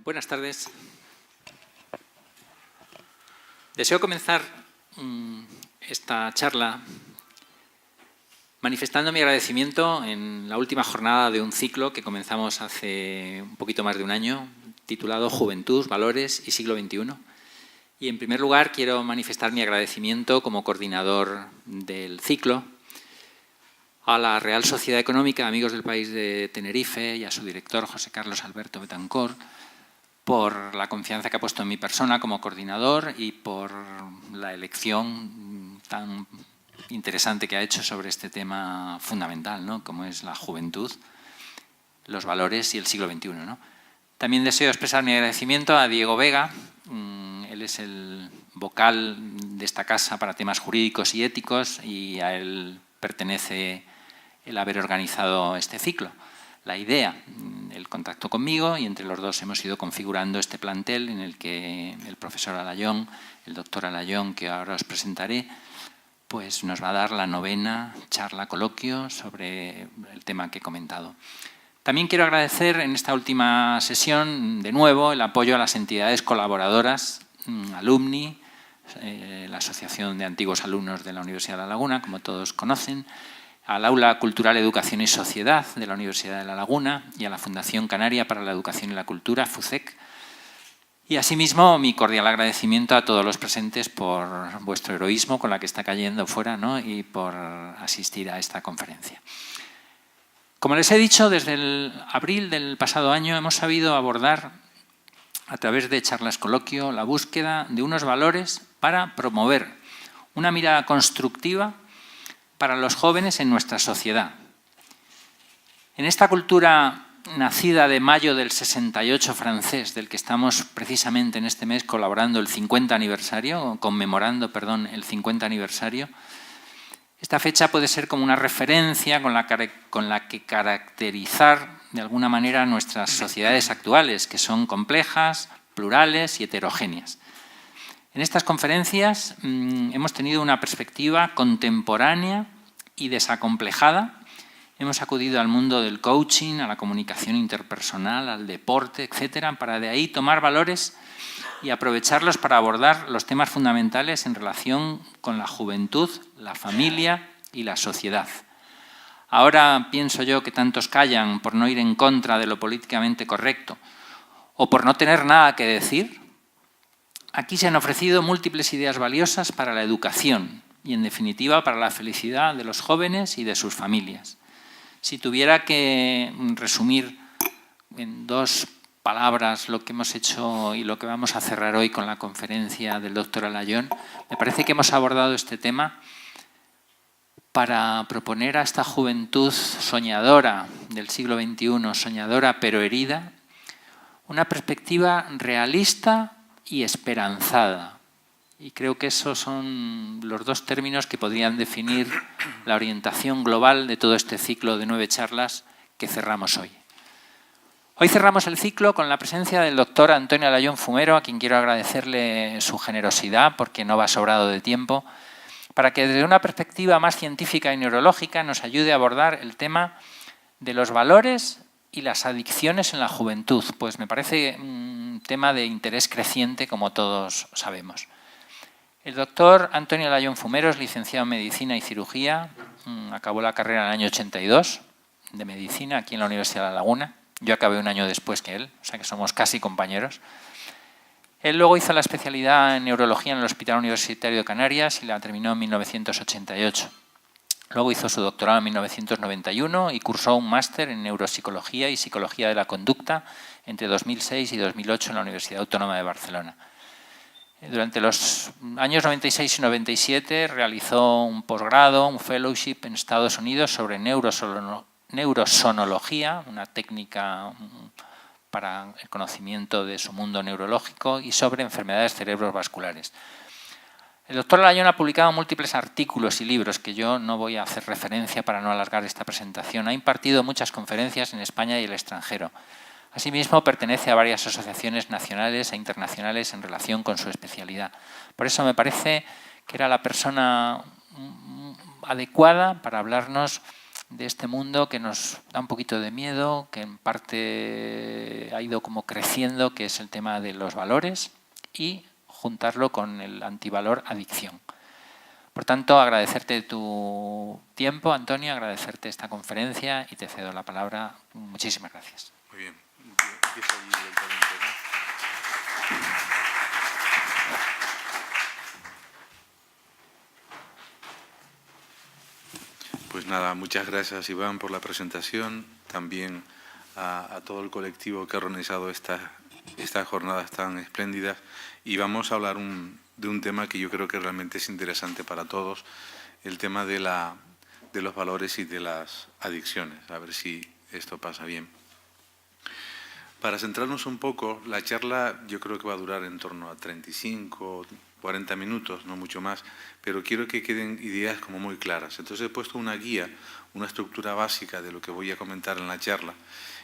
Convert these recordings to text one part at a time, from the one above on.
Buenas tardes. Deseo comenzar esta charla manifestando mi agradecimiento en la última jornada de un ciclo que comenzamos hace un poquito más de un año, titulado Juventud, Valores y Siglo XXI. Y en primer lugar quiero manifestar mi agradecimiento como coordinador del ciclo a la Real Sociedad Económica Amigos del País de Tenerife y a su director, José Carlos Alberto Betancor, por la confianza que ha puesto en mi persona como coordinador y por la elección tan interesante que ha hecho sobre este tema fundamental, ¿no?, como es la juventud, los valores y el siglo XXI, ¿no? También deseo expresar mi agradecimiento a Diego Vega. Él es el vocal de esta casa para temas jurídicos y éticos y a él pertenece el haber organizado este ciclo. La idea, él contactó conmigo y entre los dos hemos ido configurando este plantel en el que el profesor Alayón, el doctor Alayón, que ahora os presentaré, pues nos va a dar la 9ª charla coloquio sobre el tema que he comentado. También quiero agradecer en esta última sesión, de nuevo, el apoyo a las entidades colaboradoras, Alumni, la Asociación de Antiguos Alumnos de la Universidad de La Laguna, como todos conocen, al Aula Cultural, Educación y Sociedad de la Universidad de La Laguna y a la Fundación Canaria para la Educación y la Cultura, FUCEC. Y asimismo, mi cordial agradecimiento a todos los presentes por vuestro heroísmo con la que está cayendo fuera, ¿no?, y por asistir a esta conferencia. Como les he dicho, desde el abril del pasado año hemos sabido abordar, a través de charlas coloquio, la búsqueda de unos valores para promover una mirada constructiva para los jóvenes en nuestra sociedad. En esta cultura nacida de mayo del 68 francés, del que estamos precisamente en este mes colaborando el 50 aniversario, conmemorando, perdón, el 50 aniversario, esta fecha puede ser como una referencia con la que caracterizar de alguna manera nuestras sociedades actuales, que son complejas, plurales y heterogéneas. En estas conferencias hemos tenido una perspectiva contemporánea y desacomplejada. Hemos acudido al mundo del coaching, a la comunicación interpersonal, al deporte, etcétera, para de ahí tomar valores y aprovecharlos para abordar los temas fundamentales en relación con la juventud, la familia y la sociedad. Ahora pienso yo que tantos callan por no ir en contra de lo políticamente correcto o por no tener nada que decir. Aquí se han ofrecido múltiples ideas valiosas para la educación y, en definitiva, para la felicidad de los jóvenes y de sus familias. Si tuviera que resumir en 2 palabras lo que hemos hecho y lo que vamos a cerrar hoy con la conferencia del doctor Alayón, me parece que hemos abordado este tema para proponer a esta juventud soñadora del siglo XXI, soñadora pero herida, una perspectiva realista y esperanzada. Y creo que esos son los 2 términos que podrían definir la orientación global de todo este ciclo de 9 charlas que cerramos hoy. Hoy cerramos el ciclo con la presencia del doctor Antonio Alayón Fumero, a quien quiero agradecerle su generosidad, porque no va sobrado de tiempo, para que desde una perspectiva más científica y neurológica nos ayude a abordar el tema de los valores y las adicciones en la juventud, pues me parece un tema de interés creciente, como todos sabemos. El doctor Antonio Alayón Fumero es licenciado en Medicina y Cirugía, acabó la carrera en el año 82 de Medicina aquí en la Universidad de La Laguna. Yo acabé un año después que él, o sea que somos casi compañeros. Él luego hizo la especialidad en Neurología en el Hospital Universitario de Canarias y la terminó en 1988. Luego hizo su doctorado en 1991 y cursó un máster en Neuropsicología y Psicología de la Conducta entre 2006 y 2008 en la Universidad Autónoma de Barcelona. Durante los años 96 y 97 realizó un posgrado, un fellowship en Estados Unidos sobre neurosonología, una técnica para el conocimiento de su mundo neurológico, y sobre enfermedades cerebrovasculares. El doctor Alayón ha publicado múltiples artículos y libros que yo no voy a hacer referencia para no alargar esta presentación. Ha impartido muchas conferencias en España y el extranjero. Asimismo, pertenece a varias asociaciones nacionales e internacionales en relación con su especialidad. Por eso me parece que era la persona adecuada para hablarnos este mundo que nos da un poquito de miedo, que en parte ha ido como creciendo, que es el tema de los valores, y juntarlo con el antivalor adicción. Por tanto, agradecerte tu tiempo, Antonio, agradecerte esta conferencia y te cedo la palabra. Muchísimas gracias. Muy bien. Empieza allí lentamente, ¿no? Pues nada, muchas gracias, Iván, por la presentación. También a todo el colectivo que ha organizado estas jornadas tan espléndidas. Y vamos a hablar de un tema que yo creo que realmente es interesante para todos, el tema de los valores y de las adicciones. A ver si esto pasa bien. Para centrarnos un poco, la charla yo creo que va a durar en torno a 35, 40 minutos, no mucho más, pero quiero que queden ideas como muy claras. Entonces he puesto una guía, una estructura básica de lo que voy a comentar en la charla,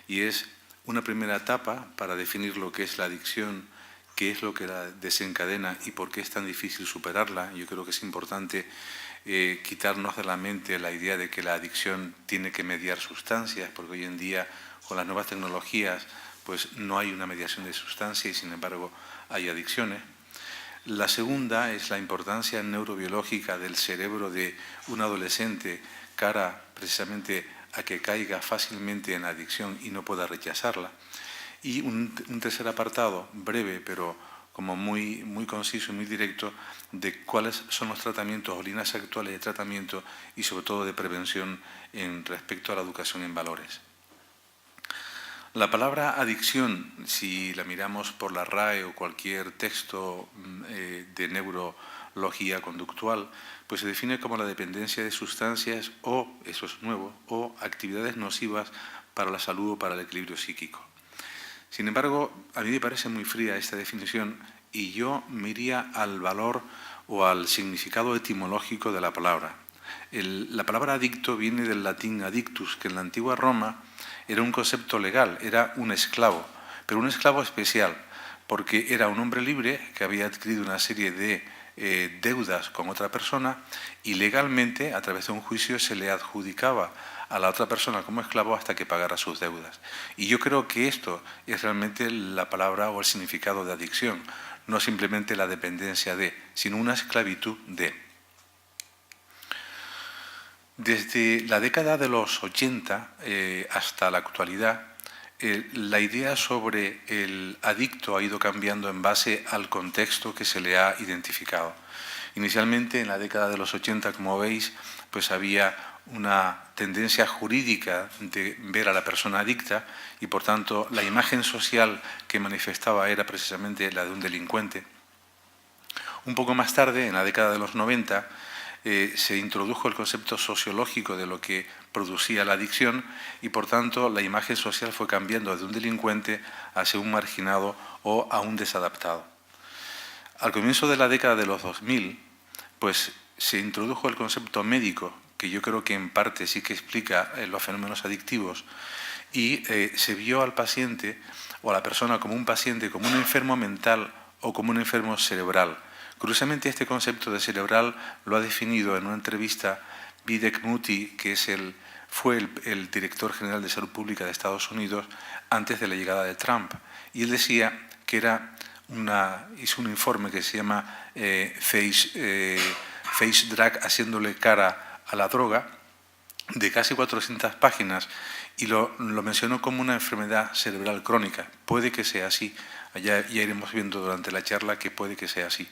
y es una primera etapa para definir lo que es la adicción, qué es lo que la desencadena y por qué es tan difícil superarla. Yo creo que es importante quitarnos de la mente la idea de que la adicción tiene que mediar sustancias, porque hoy en día con las nuevas tecnologías pues no hay una mediación de sustancia y sin embargo hay adicciones. La segunda es la importancia neurobiológica del cerebro de un adolescente cara precisamente a que caiga fácilmente en adicción y no pueda rechazarla. Y un tercer apartado, breve pero como muy conciso y muy directo, de cuáles son los tratamientos o líneas actuales de tratamiento y sobre todo de prevención en respecto a la educación en valores. La palabra adicción, si la miramos por la RAE o cualquier texto de neurología conductual, pues se define como la dependencia de sustancias o, eso es nuevo, o actividades nocivas para la salud o para el equilibrio psíquico. Sin embargo, a mí me parece muy fría esta definición y yo me iría al valor o al significado etimológico de la palabra. La palabra adicto viene del latín adictus, que en la antigua Roma era un concepto legal, era un esclavo, pero un esclavo especial, porque era un hombre libre que había adquirido una serie de deudas con otra persona y legalmente, a través de un juicio, se le adjudicaba a la otra persona como esclavo hasta que pagara sus deudas. Y yo creo que esto es realmente la palabra o el significado de adicción, no simplemente la dependencia de, sino una esclavitud de. Desde la década de los 80 hasta la actualidad, la idea sobre el adicto ha ido cambiando en base al contexto que se le ha identificado. Inicialmente, en la década de los 80, como veis, pues había una tendencia jurídica de ver a la persona adicta y, por tanto, la imagen social que manifestaba era precisamente la de un delincuente. Un poco más tarde, en la década de los 90, se introdujo el concepto sociológico de lo que producía la adicción y, por tanto, la imagen social fue cambiando de un delincuente hacia un marginado o a un desadaptado. Al comienzo de la década de los 2000, pues se introdujo el concepto médico, que yo creo que en parte sí que explica los fenómenos adictivos, y se vio al paciente o a la persona como un paciente, como un enfermo mental o como un enfermo cerebral. Curiosamente, este concepto de cerebral lo ha definido en una entrevista Vivek Murthy, que fue el director general de Salud Pública de Estados Unidos antes de la llegada de Trump. Y él decía que hizo un informe que se llama Face Drug, haciéndole cara a la droga, de casi 400 páginas, y lo mencionó como una enfermedad cerebral crónica. Puede que sea así, ya iremos viendo durante la charla que puede que sea así.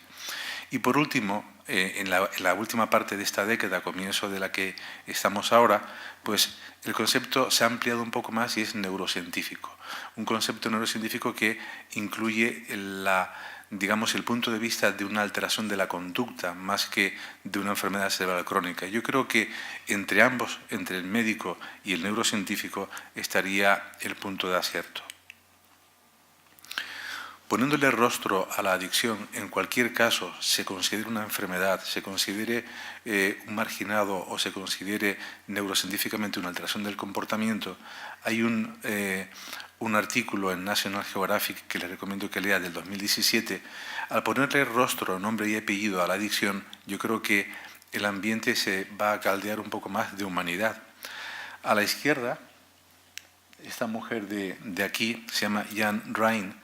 Y por último, en la última parte de esta década, comienzo de la que estamos ahora, pues el concepto se ha ampliado un poco más y es neurocientífico. Un concepto neurocientífico que incluye el punto de vista de una alteración de la conducta más que de una enfermedad cerebral crónica. Yo creo que entre ambos, entre el médico y el neurocientífico, estaría el punto de acierto. Poniéndole rostro a la adicción, en cualquier caso, se considere una enfermedad, se considere un marginado o se considere neurocientíficamente una alteración del comportamiento, hay un artículo en National Geographic que les recomiendo que lea del 2017. Al ponerle rostro, nombre y apellido a la adicción, yo creo que el ambiente se va a caldear un poco más de humanidad. A la izquierda, esta mujer de aquí, se llama Jan Rein,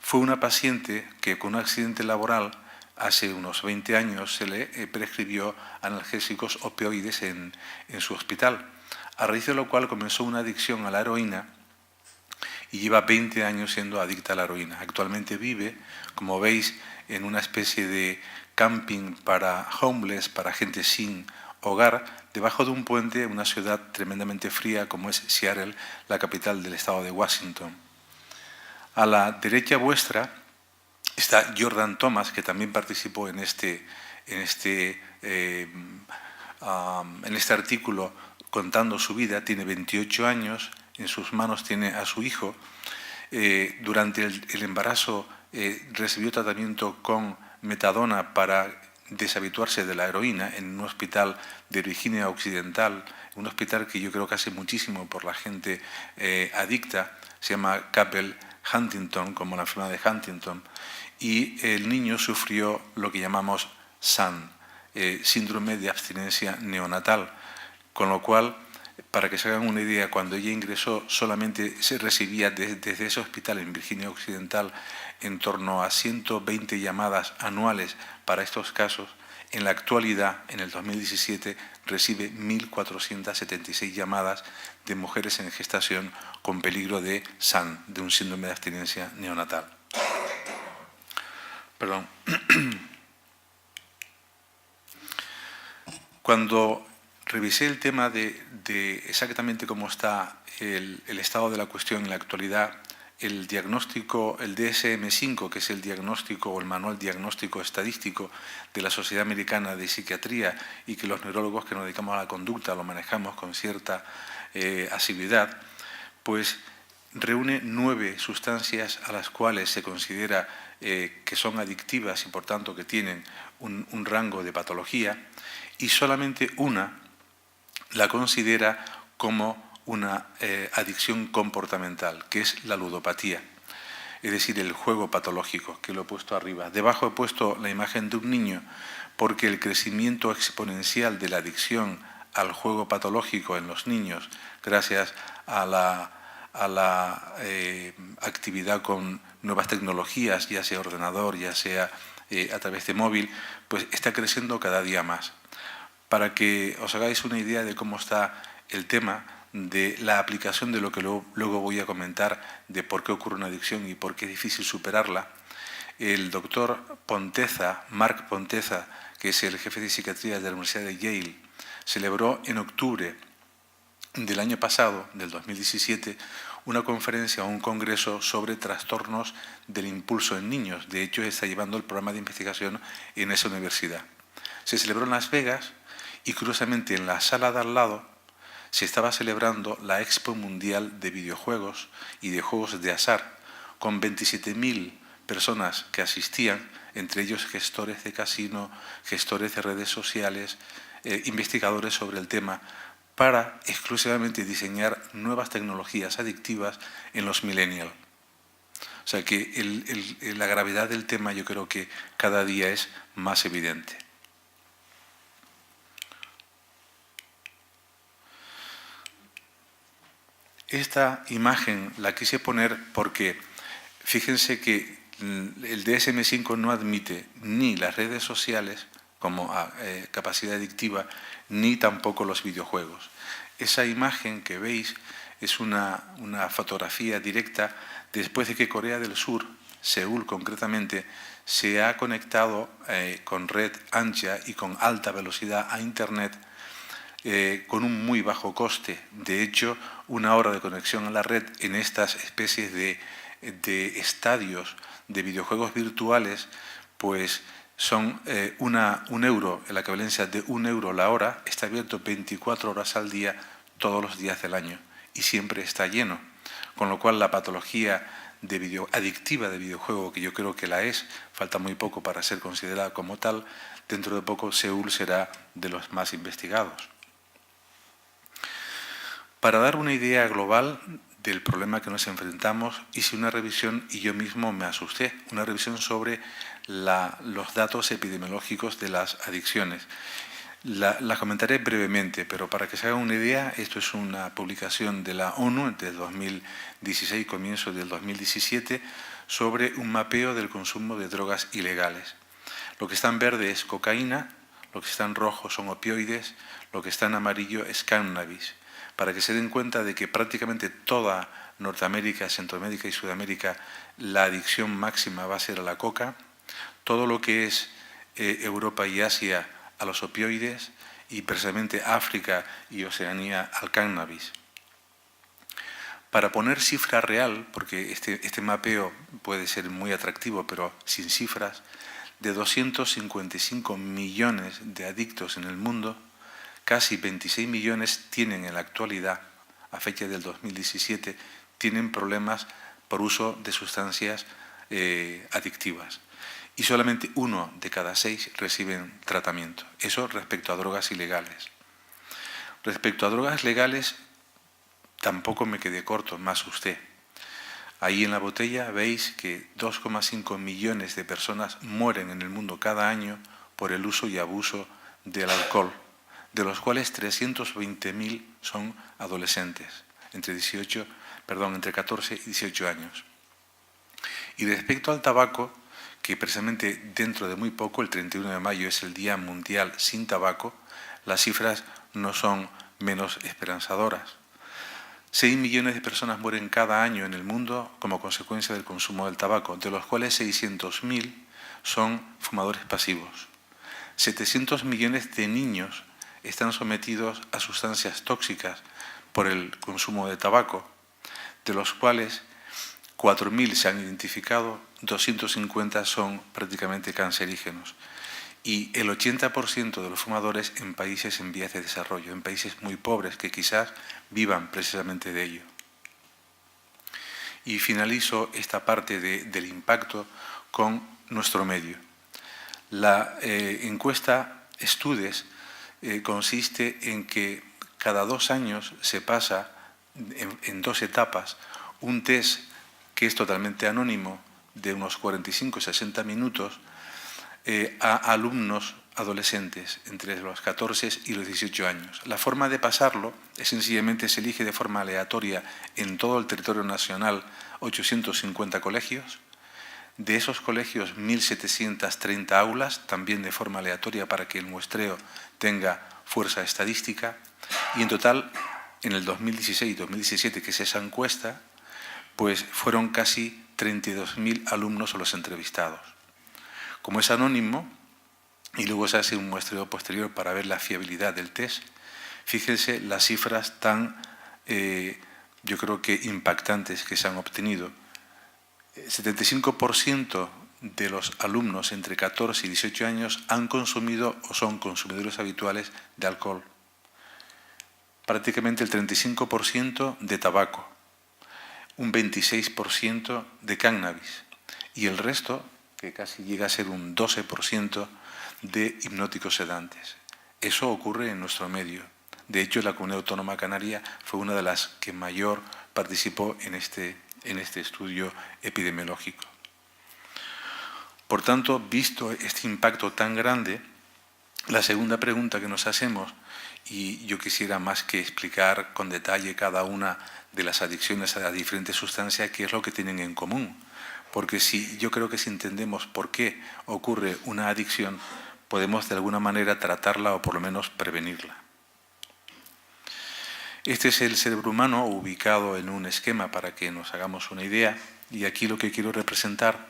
fue una paciente que con un accidente laboral hace unos 20 años se le prescribió analgésicos opioides en su hospital, a raíz de lo cual comenzó una adicción a la heroína y lleva 20 años siendo adicta a la heroína. Actualmente vive, como veis, en una especie de camping para homeless, para gente sin hogar, debajo de un puente en una ciudad tremendamente fría como es Seattle, la capital del estado de Washington. A la derecha vuestra está Jordan Thomas, que también participó en este artículo contando su vida. Tiene 28 años, en sus manos tiene a su hijo. Durante el embarazo recibió tratamiento con metadona para deshabituarse de la heroína en un hospital de Virginia Occidental, un hospital que yo creo que hace muchísimo por la gente adicta, se llama Capel Huntington, como la enfermedad de Huntington, y el niño sufrió lo que llamamos SAN, síndrome de abstinencia neonatal, con lo cual, para que se hagan una idea, cuando ella ingresó solamente se recibía desde ese hospital en Virginia Occidental en torno a 120 llamadas anuales para estos casos. En la actualidad, en el 2017, recibe 1.476 llamadas de mujeres en gestación con peligro de SAN, de un síndrome de abstinencia neonatal. Perdón. Cuando revisé el tema de exactamente cómo está el estado de la cuestión en la actualidad, el diagnóstico, el DSM-5, que es el diagnóstico o el manual diagnóstico estadístico de la Sociedad Americana de Psiquiatría y que los neurólogos que nos dedicamos a la conducta lo manejamos con cierta asiduidad, pues reúne 9 sustancias a las cuales se considera que son adictivas y por tanto que tienen un rango de patología, y solamente una la considera como una adicción comportamental, que es la ludopatía, es decir, el juego patológico, que lo he puesto arriba. Debajo he puesto la imagen de un niño, porque el crecimiento exponencial de la adicción al juego patológico en los niños, gracias a la actividad con nuevas tecnologías, ya sea ordenador, ya sea a través de móvil, pues está creciendo cada día más. Para que os hagáis una idea de cómo está el tema de la aplicación de lo que luego voy a comentar, de por qué ocurre una adicción y por qué es difícil superarla, el doctor Ponteza, Mark Ponteza, que es el jefe de psiquiatría de la Universidad de Yale, celebró en octubre del año pasado, del 2017, una conferencia o un congreso sobre trastornos del impulso en niños. De hecho, está llevando el programa de investigación en esa universidad. Se celebró en Las Vegas y, curiosamente, en la sala de al lado se estaba celebrando la Expo Mundial de Videojuegos y de Juegos de Azar, con 27.000 personas que asistían, entre ellos gestores de casino, gestores de redes sociales, investigadores sobre el tema, para exclusivamente diseñar nuevas tecnologías adictivas en los millennials. O sea que la gravedad del tema yo creo que cada día es más evidente. Esta imagen la quise poner porque fíjense que el DSM-5 no admite ni las redes sociales como capacidad adictiva, ni tampoco los videojuegos. Esa imagen que veis es una fotografía directa después de que Corea del Sur, Seúl concretamente, se ha conectado con red ancha y con alta velocidad a Internet con un muy bajo coste. De hecho, 1 hora de conexión a la red en estas especies de estadios de videojuegos virtuales, pues son €1, la equivalencia de €1 la hora. Está abierto 24 horas al día, todos los días del año, y siempre está lleno. Con lo cual la patología adictiva de videojuego, que yo creo que la es, falta muy poco para ser considerada como tal, dentro de poco Seúl será de los más investigados. Para dar una idea global del problema que nos enfrentamos, hice una revisión y yo mismo me asusté, una revisión sobre los datos epidemiológicos de las adicciones. La comentaré brevemente, pero para que se hagan una idea, esto es una publicación de la ONU del 2016, comienzo del 2017, sobre un mapeo del consumo de drogas ilegales. Lo que está en verde es cocaína, lo que está en rojo son opioides, lo que está en amarillo es cannabis, para que se den cuenta de que prácticamente toda Norteamérica, Centroamérica y Sudamérica, la adicción máxima va a ser a la coca, todo lo que es Europa y Asia a los opioides y precisamente África y Oceanía al cannabis. Para poner cifra real, porque este mapeo puede ser muy atractivo, pero sin cifras, de 255 millones de adictos en el mundo, casi 26 millones tienen en la actualidad, a fecha del 2017, tienen problemas por uso de sustancias adictivas. Y solamente 1 de cada 6 reciben tratamiento. Eso respecto a drogas ilegales. Respecto a drogas legales, tampoco me quedé corto, más usted. Ahí en la botella veis que 2,5 millones de personas mueren en el mundo cada año por el uso y abuso del alcohol, de los cuales 320.000 son adolescentes, entre 14 y 18 años. Y respecto al tabaco, que precisamente dentro de muy poco, el 31 de mayo, es el Día Mundial sin Tabaco, las cifras no son menos esperanzadoras. 6 millones de personas mueren cada año en el mundo como consecuencia del consumo del tabaco, de los cuales 600.000 son fumadores pasivos. 700 millones de niños están sometidos a sustancias tóxicas por el consumo de tabaco, de los cuales 4.000 se han identificado, 250 son prácticamente cancerígenos. Y el 80% de los fumadores en países en vías de desarrollo, en países muy pobres que quizás vivan precisamente de ello. Y finalizo esta parte del impacto con nuestro medio. La encuesta Estudes consiste en que cada 2 años se pasa en 2 etapas un test que es totalmente anónimo, de unos 45-60 minutos, a alumnos adolescentes entre los 14 y los 18 años. La forma de pasarlo es sencillamente se elige de forma aleatoria en todo el territorio nacional 850 colegios. De esos colegios, 1.730 aulas, también de forma aleatoria para que el muestreo tenga fuerza estadística. Y en total, en el 2016 y 2017, que es esa encuesta, pues fueron casi 32.000 alumnos los entrevistados. Como es anónimo, y luego se hace un muestreo posterior para ver la fiabilidad del test, fíjense las cifras tan, yo creo que impactantes que se han obtenido. 75% de los alumnos entre 14 y 18 años han consumido o son consumidores habituales de alcohol. Prácticamente el 35% de tabaco, un 26% de cannabis y el resto, que casi llega a ser un 12%, de hipnóticos sedantes. Eso ocurre en nuestro medio. De hecho, la Comunidad Autónoma Canaria fue una de las que mayor participó en este estudio epidemiológico. Por tanto, visto este impacto tan grande, la segunda pregunta que nos hacemos, y yo quisiera más que explicar con detalle cada una de las adicciones a diferentes sustancias, qué es lo que tienen en común. Porque yo creo que si entendemos por qué ocurre una adicción, podemos de alguna manera tratarla o por lo menos prevenirla. Este es el cerebro humano ubicado en un esquema para que nos hagamos una idea, y aquí lo que quiero representar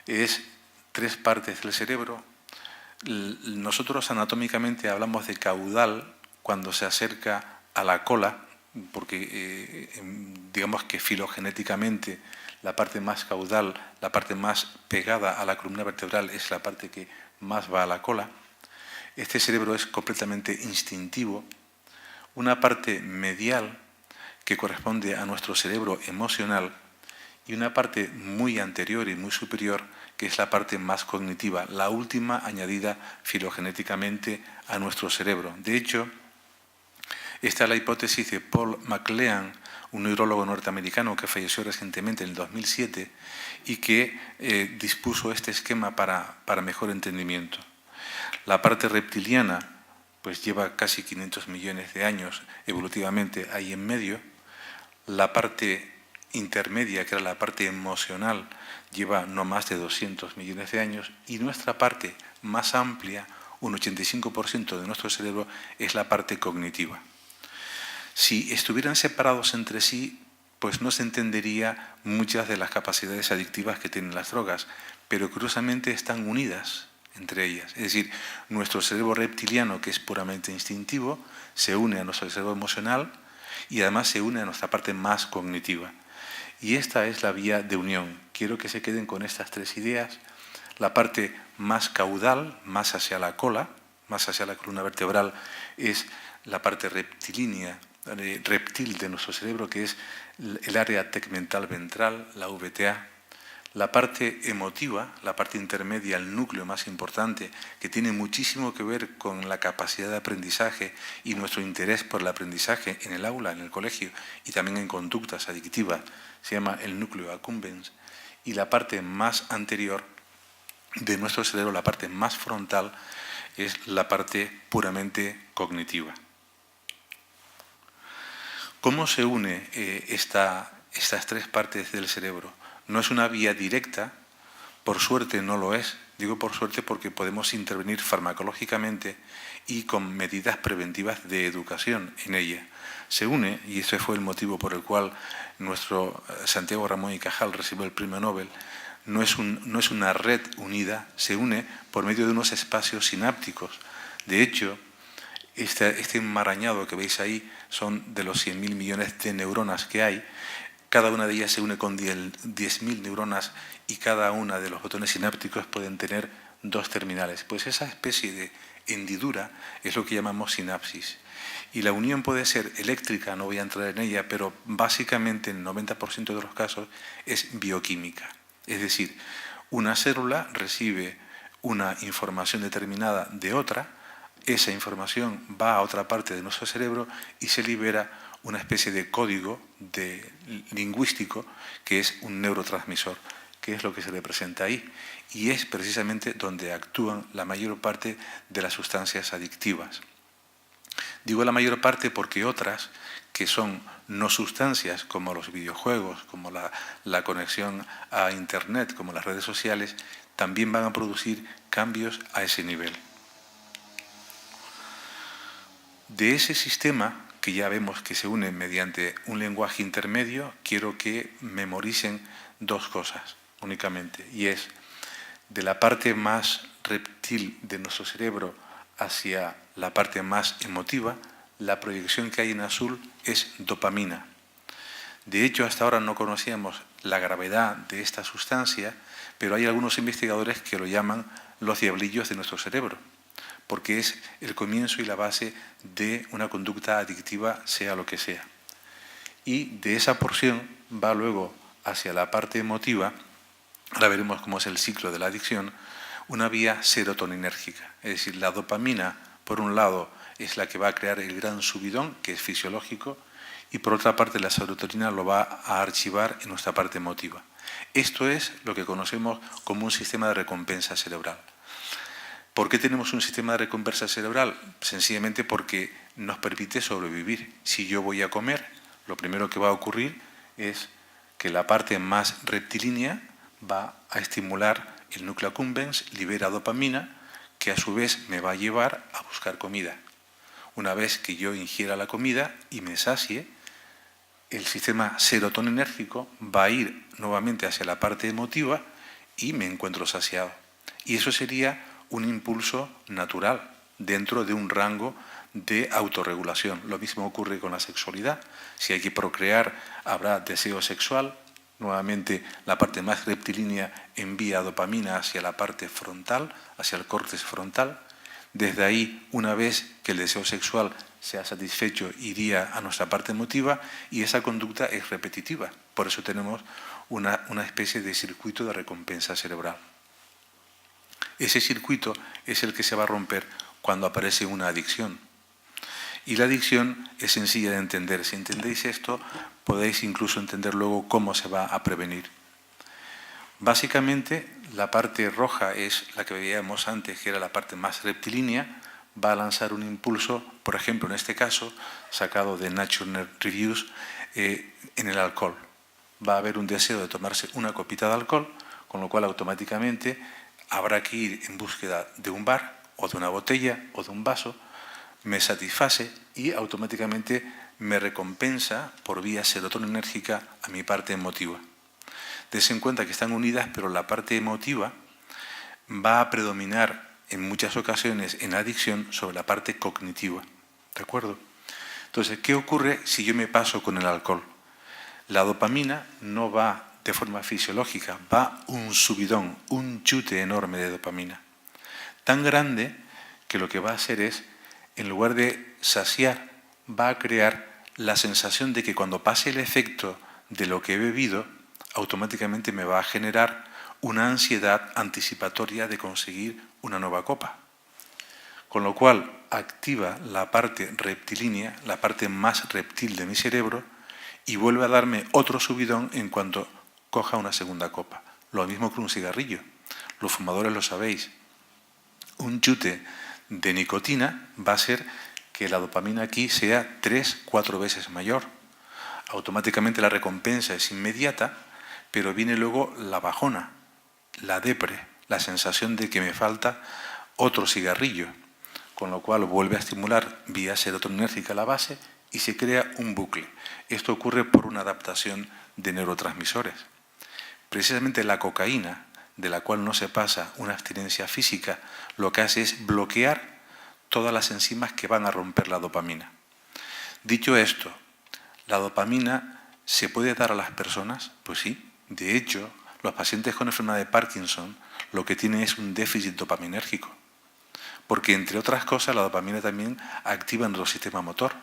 es 3 partes del cerebro. Nosotros anatómicamente hablamos de caudal cuando se acerca a la cola, porque digamos que filogenéticamente la parte más caudal, la parte más pegada a la columna vertebral es la parte que más va a la cola. Este cerebro es completamente instintivo. Una parte medial que corresponde a nuestro cerebro emocional y una parte muy anterior y muy superior que es la parte más cognitiva, la última añadida filogenéticamente a nuestro cerebro. De hecho, esta es la hipótesis de Paul MacLean, un neurólogo norteamericano que falleció recientemente en el 2007 y que dispuso este esquema para mejor entendimiento. La parte reptiliana pues lleva casi 500 millones de años evolutivamente ahí en medio. La parte intermedia, que era la parte emocional, lleva no más de 200 millones de años, y nuestra parte más amplia, un 85% de nuestro cerebro, es la parte cognitiva. Si estuvieran separados entre sí, pues no se entendería muchas de las capacidades adictivas que tienen las drogas, pero curiosamente están unidas entre ellas. Es decir, nuestro cerebro reptiliano, que es puramente instintivo, se une a nuestro cerebro emocional y además se une a nuestra parte más cognitiva. Y esta es la vía de unión. Quiero que se queden con estas tres ideas. La parte más caudal, más hacia la cola, más hacia la columna vertebral, es la parte reptilínea, reptil de nuestro cerebro, que es el área tegmental ventral, la VTA. La parte emotiva, la parte intermedia, el núcleo más importante, que tiene muchísimo que ver con la capacidad de aprendizaje y nuestro interés por el aprendizaje en el aula, en el colegio, y también en conductas adictivas, se llama el núcleo accumbens. Y la parte más anterior de nuestro cerebro, la parte más frontal, es la parte puramente cognitiva. ¿Cómo se une estas tres partes del cerebro? No es una vía directa, por suerte no lo es. Digo por suerte porque podemos intervenir farmacológicamente y con medidas preventivas de educación en ella. Se une, y ese fue el motivo por el cual nuestro Santiago Ramón y Cajal recibió el premio Nobel, no es una red unida, se une por medio de unos espacios sinápticos. De hecho, este enmarañado que veis ahí son de los 100.000 millones de neuronas que hay. Cada una de ellas se une con 10.000 neuronas y cada una de los botones sinápticos pueden tener 2 terminales. Pues esa especie de hendidura es lo que llamamos sinapsis. Y la unión puede ser eléctrica, no voy a entrar en ella, pero básicamente en el 90% de los casos es bioquímica. Es decir, una célula recibe una información determinada de otra, esa información va a otra parte de nuestro cerebro y se libera una especie de código lingüístico que es un neurotransmisor, que es lo que se representa ahí, y es precisamente donde actúan la mayor parte de las sustancias adictivas. Digo la mayor parte porque otras, que son no sustancias, como los videojuegos, como la conexión a Internet, como las redes sociales, también van a producir cambios a ese nivel. De ese sistema, que ya vemos que se une mediante un lenguaje intermedio, quiero que memoricen 2 cosas únicamente, y es de la parte más reptil de nuestro cerebro hacia la parte más emotiva, la proyección que hay en azul es dopamina. De hecho, hasta ahora no conocíamos la gravedad de esta sustancia, pero hay algunos investigadores que lo llaman los diablillos de nuestro cerebro, porque es el comienzo y la base de una conducta adictiva, sea lo que sea. Y de esa porción va luego hacia la parte emotiva, ahora veremos cómo es el ciclo de la adicción, una vía serotoninérgica. Es decir, la dopamina, por un lado, es la que va a crear el gran subidón, que es fisiológico, y por otra parte la serotonina lo va a archivar en nuestra parte emotiva. Esto es lo que conocemos como un sistema de recompensa cerebral. ¿Por qué tenemos un sistema de recompensa cerebral? Sencillamente porque nos permite sobrevivir. Si yo voy a comer, lo primero que va a ocurrir es que la parte más reptilínea va a estimular el núcleo accumbens, libera dopamina, que a su vez me va a llevar a buscar comida. Una vez que yo ingiera la comida y me sacie, el sistema serotoninérgico va a ir nuevamente hacia la parte emotiva y me encuentro saciado. Y eso sería un impulso natural dentro de un rango de autorregulación. Lo mismo ocurre con la sexualidad. Si hay que procrear, habrá deseo sexual. Nuevamente, la parte más reptilínea envía dopamina hacia la parte frontal, hacia el córtex frontal. Desde ahí, una vez que el deseo sexual se ha satisfecho, iría a nuestra parte emotiva y esa conducta es repetitiva. Por eso tenemos una especie de circuito de recompensa cerebral. Ese circuito es el que se va a romper cuando aparece una adicción. Y la adicción es sencilla de entender. Si entendéis esto, podéis incluso entender luego cómo se va a prevenir. Básicamente, la parte roja es la que veíamos antes, que era la parte más reptilínea, va a lanzar un impulso, por ejemplo, en este caso, sacado de Nature Reviews, en el alcohol. Va a haber un deseo de tomarse una copita de alcohol, con lo cual automáticamente habrá que ir en búsqueda de un bar, o de una botella, o de un vaso, me satisface y automáticamente me recompensa por vía serotoninérgica a mi parte emotiva. Dense en cuenta que están unidas, pero la parte emotiva va a predominar en muchas ocasiones en adicción sobre la parte cognitiva. ¿De acuerdo? Entonces, ¿qué ocurre si yo me paso con el alcohol? La dopamina no va de forma fisiológica, va un subidón, un chute enorme de dopamina. Tan grande que lo que va a hacer es, en lugar de saciar, va a crear la sensación de que cuando pase el efecto de lo que he bebido, automáticamente me va a generar una ansiedad anticipatoria de conseguir una nueva copa. Con lo cual activa la parte reptilínea, la parte más reptil de mi cerebro, y vuelve a darme otro subidón en cuanto coja una segunda copa. Lo mismo que un cigarrillo. Los fumadores lo sabéis. Un chute de nicotina va a ser que la dopamina aquí sea 3-4 veces mayor. Automáticamente la recompensa es inmediata, pero viene luego la bajona, la depre, la sensación de que me falta otro cigarrillo, con lo cual vuelve a estimular vía serotoninérgica la base y se crea un bucle. Esto ocurre por una adaptación de neurotransmisores. Precisamente la cocaína, de la cual no se pasa una abstinencia física, lo que hace es bloquear todas las enzimas que van a romper la dopamina. Dicho esto, ¿la dopamina se puede dar a las personas? Pues sí. De hecho, los pacientes con enfermedad de Parkinson lo que tienen es un déficit dopaminérgico. Porque, entre otras cosas, la dopamina también activa nuestro sistema motor.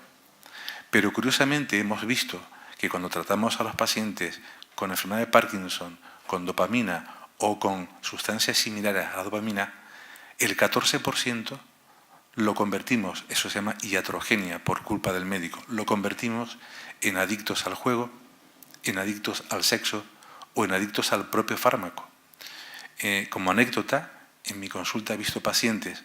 Pero, curiosamente, hemos visto que cuando tratamos a los pacientes con enfermedad de Parkinson, con dopamina o con sustancias similares a la dopamina, el 14% lo convertimos, eso se llama iatrogenia por culpa del médico, lo convertimos en adictos al juego, en adictos al sexo o en adictos al propio fármaco. Como anécdota, en mi consulta he visto pacientes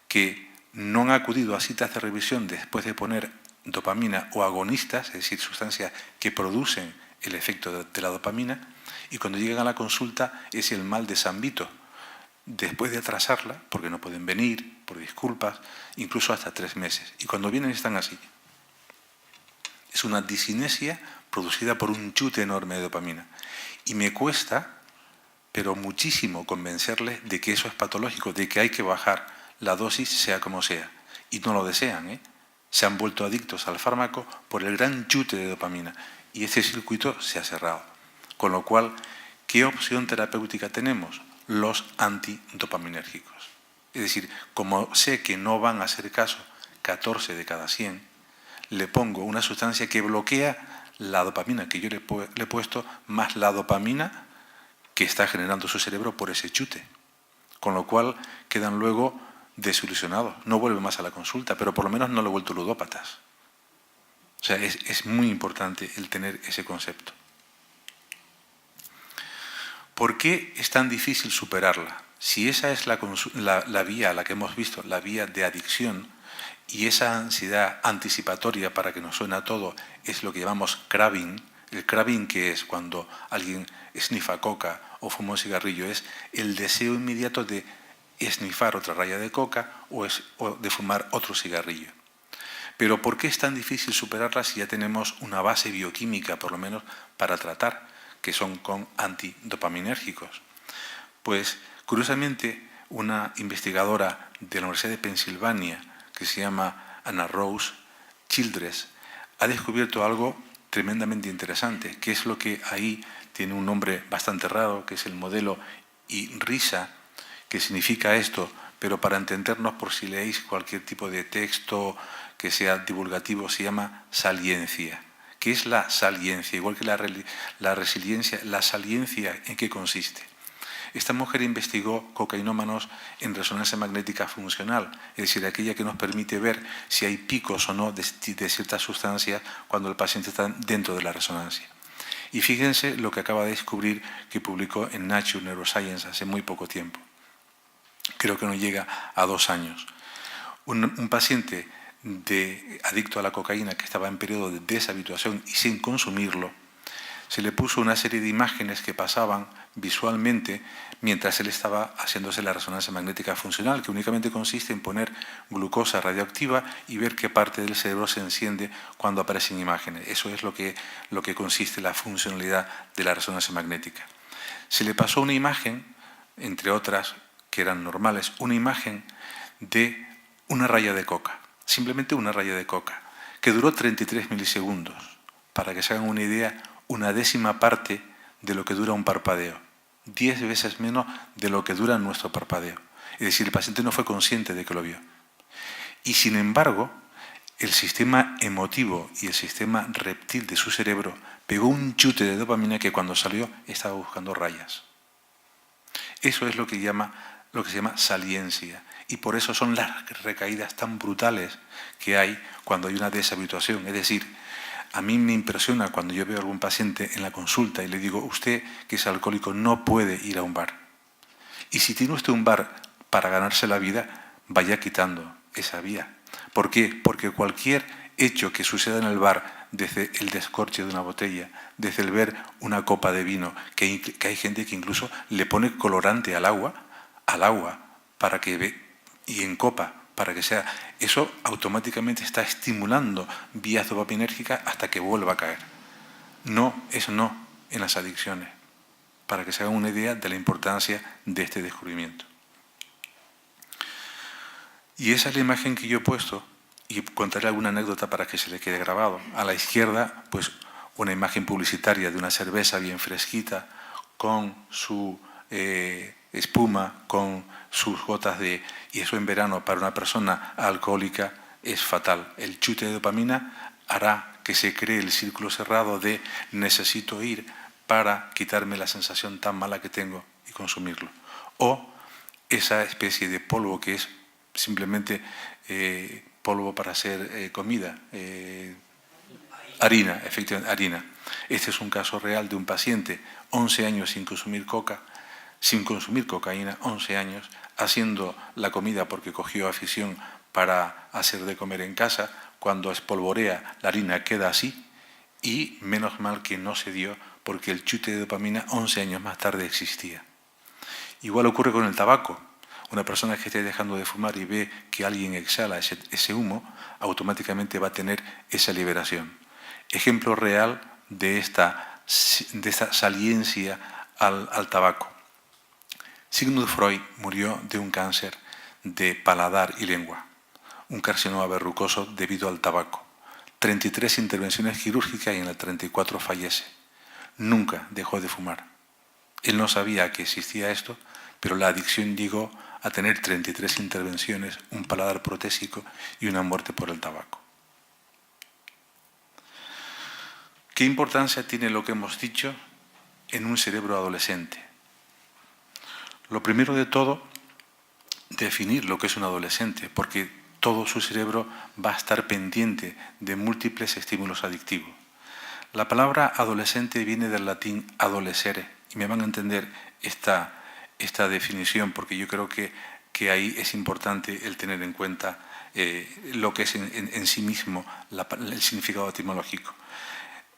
que no han acudido a citas de revisión después de poner dopamina o agonistas, es decir, sustancias que producen el efecto de la dopamina, y cuando llegan a la consulta es el mal de San Vito, después de atrasarla, porque no pueden venir, por disculpas, incluso hasta 3 meses. Y cuando vienen están así. Es una disinesia producida por un chute enorme de dopamina. Y me cuesta, pero muchísimo, convencerles de que eso es patológico, de que hay que bajar la dosis sea como sea. Y no lo desean, ¿eh? Se han vuelto adictos al fármaco por el gran chute de dopamina. Y ese circuito se ha cerrado. Con lo cual, ¿qué opción terapéutica tenemos? Los antidopaminérgicos. Es decir, como sé que no van a hacer caso 14 de cada 100, le pongo una sustancia que bloquea la dopamina que yo le he puesto, más la dopamina que está generando su cerebro por ese chute. Con lo cual quedan luego desilusionados. No vuelven más a la consulta, pero por lo menos no lo he vuelto ludópatas. O sea, es muy importante el tener ese concepto. ¿Por qué es tan difícil superarla? Si esa es la vía a la que hemos visto, la vía de adicción, y esa ansiedad anticipatoria, para que nos suene a todo, es lo que llamamos craving. El craving, que es cuando alguien esnifa coca o fuma un cigarrillo, es el deseo inmediato de esnifar otra raya de coca o de fumar otro cigarrillo. Pero ¿por qué es tan difícil superarla si ya tenemos una base bioquímica, por lo menos, para tratar, que son con antidopaminérgicos? Pues, curiosamente, una investigadora de la Universidad de Pensilvania, que se llama Anna Rose Childress, ha descubierto algo tremendamente interesante, que es lo que ahí tiene un nombre bastante raro, que es el modelo IRISA, que significa esto, pero para entendernos, por si leéis cualquier tipo de texto que sea divulgativo, se llama saliencia. ¿Qué es la saliencia? Igual que la resiliencia, ¿la saliencia en qué consiste? Esta mujer investigó cocainómanos en resonancia magnética funcional, es decir, aquella que nos permite ver si hay picos o no de ciertas sustancias cuando el paciente está dentro de la resonancia. Y fíjense lo que acaba de descubrir, que publicó en Nature Neuroscience hace muy poco tiempo. Creo que no llega a 2 años. Un paciente adicto a la cocaína que estaba en periodo de deshabituación y sin consumirlo, se le puso una serie de imágenes que pasaban visualmente mientras él estaba haciéndose la resonancia magnética funcional, que únicamente consiste en poner glucosa radioactiva y ver qué parte del cerebro se enciende cuando aparecen imágenes. Eso es lo que consiste la funcionalidad de la resonancia magnética. Se le pasó una imagen, entre otras que eran normales, una imagen de una raya de coca, simplemente una raya de coca, que duró 33 milisegundos. Para que se hagan una idea, una décima parte de lo que dura un parpadeo, 10 veces menos de lo que dura nuestro parpadeo. Es decir, el paciente no fue consciente de que lo vio. Y sin embargo, el sistema emotivo y el sistema reptil de su cerebro pegó un chute de dopamina que cuando salió estaba buscando rayas. Eso es lo que se llama saliencia. Y por eso son las recaídas tan brutales que hay cuando hay una deshabituación. Es decir, a mí me impresiona cuando yo veo a algún paciente en la consulta y le digo, usted que es alcohólico no puede ir a un bar. Y si tiene usted un bar para ganarse la vida, vaya quitando esa vía. ¿Por qué? Porque cualquier hecho que suceda en el bar, desde el descorche de una botella, desde el ver una copa de vino, que hay gente que incluso le pone colorante al agua para que ve, y en copa, para que sea, eso automáticamente está estimulando vías dopaminérgicas hasta que vuelva a caer. No, eso no en las adicciones, para que se hagan una idea de la importancia de este descubrimiento. Y esa es la imagen que yo he puesto, y contaré alguna anécdota para que se le quede grabado. A la izquierda, pues una imagen publicitaria de una cerveza bien fresquita, con su espuma, con sus gotas de... Y eso en verano para una persona alcohólica es fatal. El chute de dopamina hará que se cree el círculo cerrado de necesito ir para quitarme la sensación tan mala que tengo y consumirlo. O esa especie de polvo que es simplemente polvo para hacer comida, harina, efectivamente, harina. Este es un caso real de un paciente, 11 años sin consumir cocaína, 11 años, haciendo la comida porque cogió afición para hacer de comer en casa. Cuando espolvorea, la harina queda así y menos mal que no se dio porque el chute de dopamina 11 años más tarde existía. Igual ocurre con el tabaco. Una persona que esté dejando de fumar y ve que alguien exhala ese humo, automáticamente va a tener esa liberación. Ejemplo real de esta saliencia al tabaco. Sigmund Freud murió de un cáncer de paladar y lengua, un carcinoma verrucoso debido al tabaco. 33 intervenciones quirúrgicas y en la 34 fallece. Nunca dejó de fumar. Él no sabía que existía esto, pero la adicción llegó a tener 33 intervenciones, un paladar protésico y una muerte por el tabaco. ¿Qué importancia tiene lo que hemos dicho en un cerebro adolescente? Lo primero de todo, definir lo que es un adolescente, porque todo su cerebro va a estar pendiente de múltiples estímulos adictivos. La palabra adolescente viene del latín adolescere, y me van a entender esta definición, porque yo creo que ahí es importante el tener en cuenta lo que es en sí mismo el significado etimológico.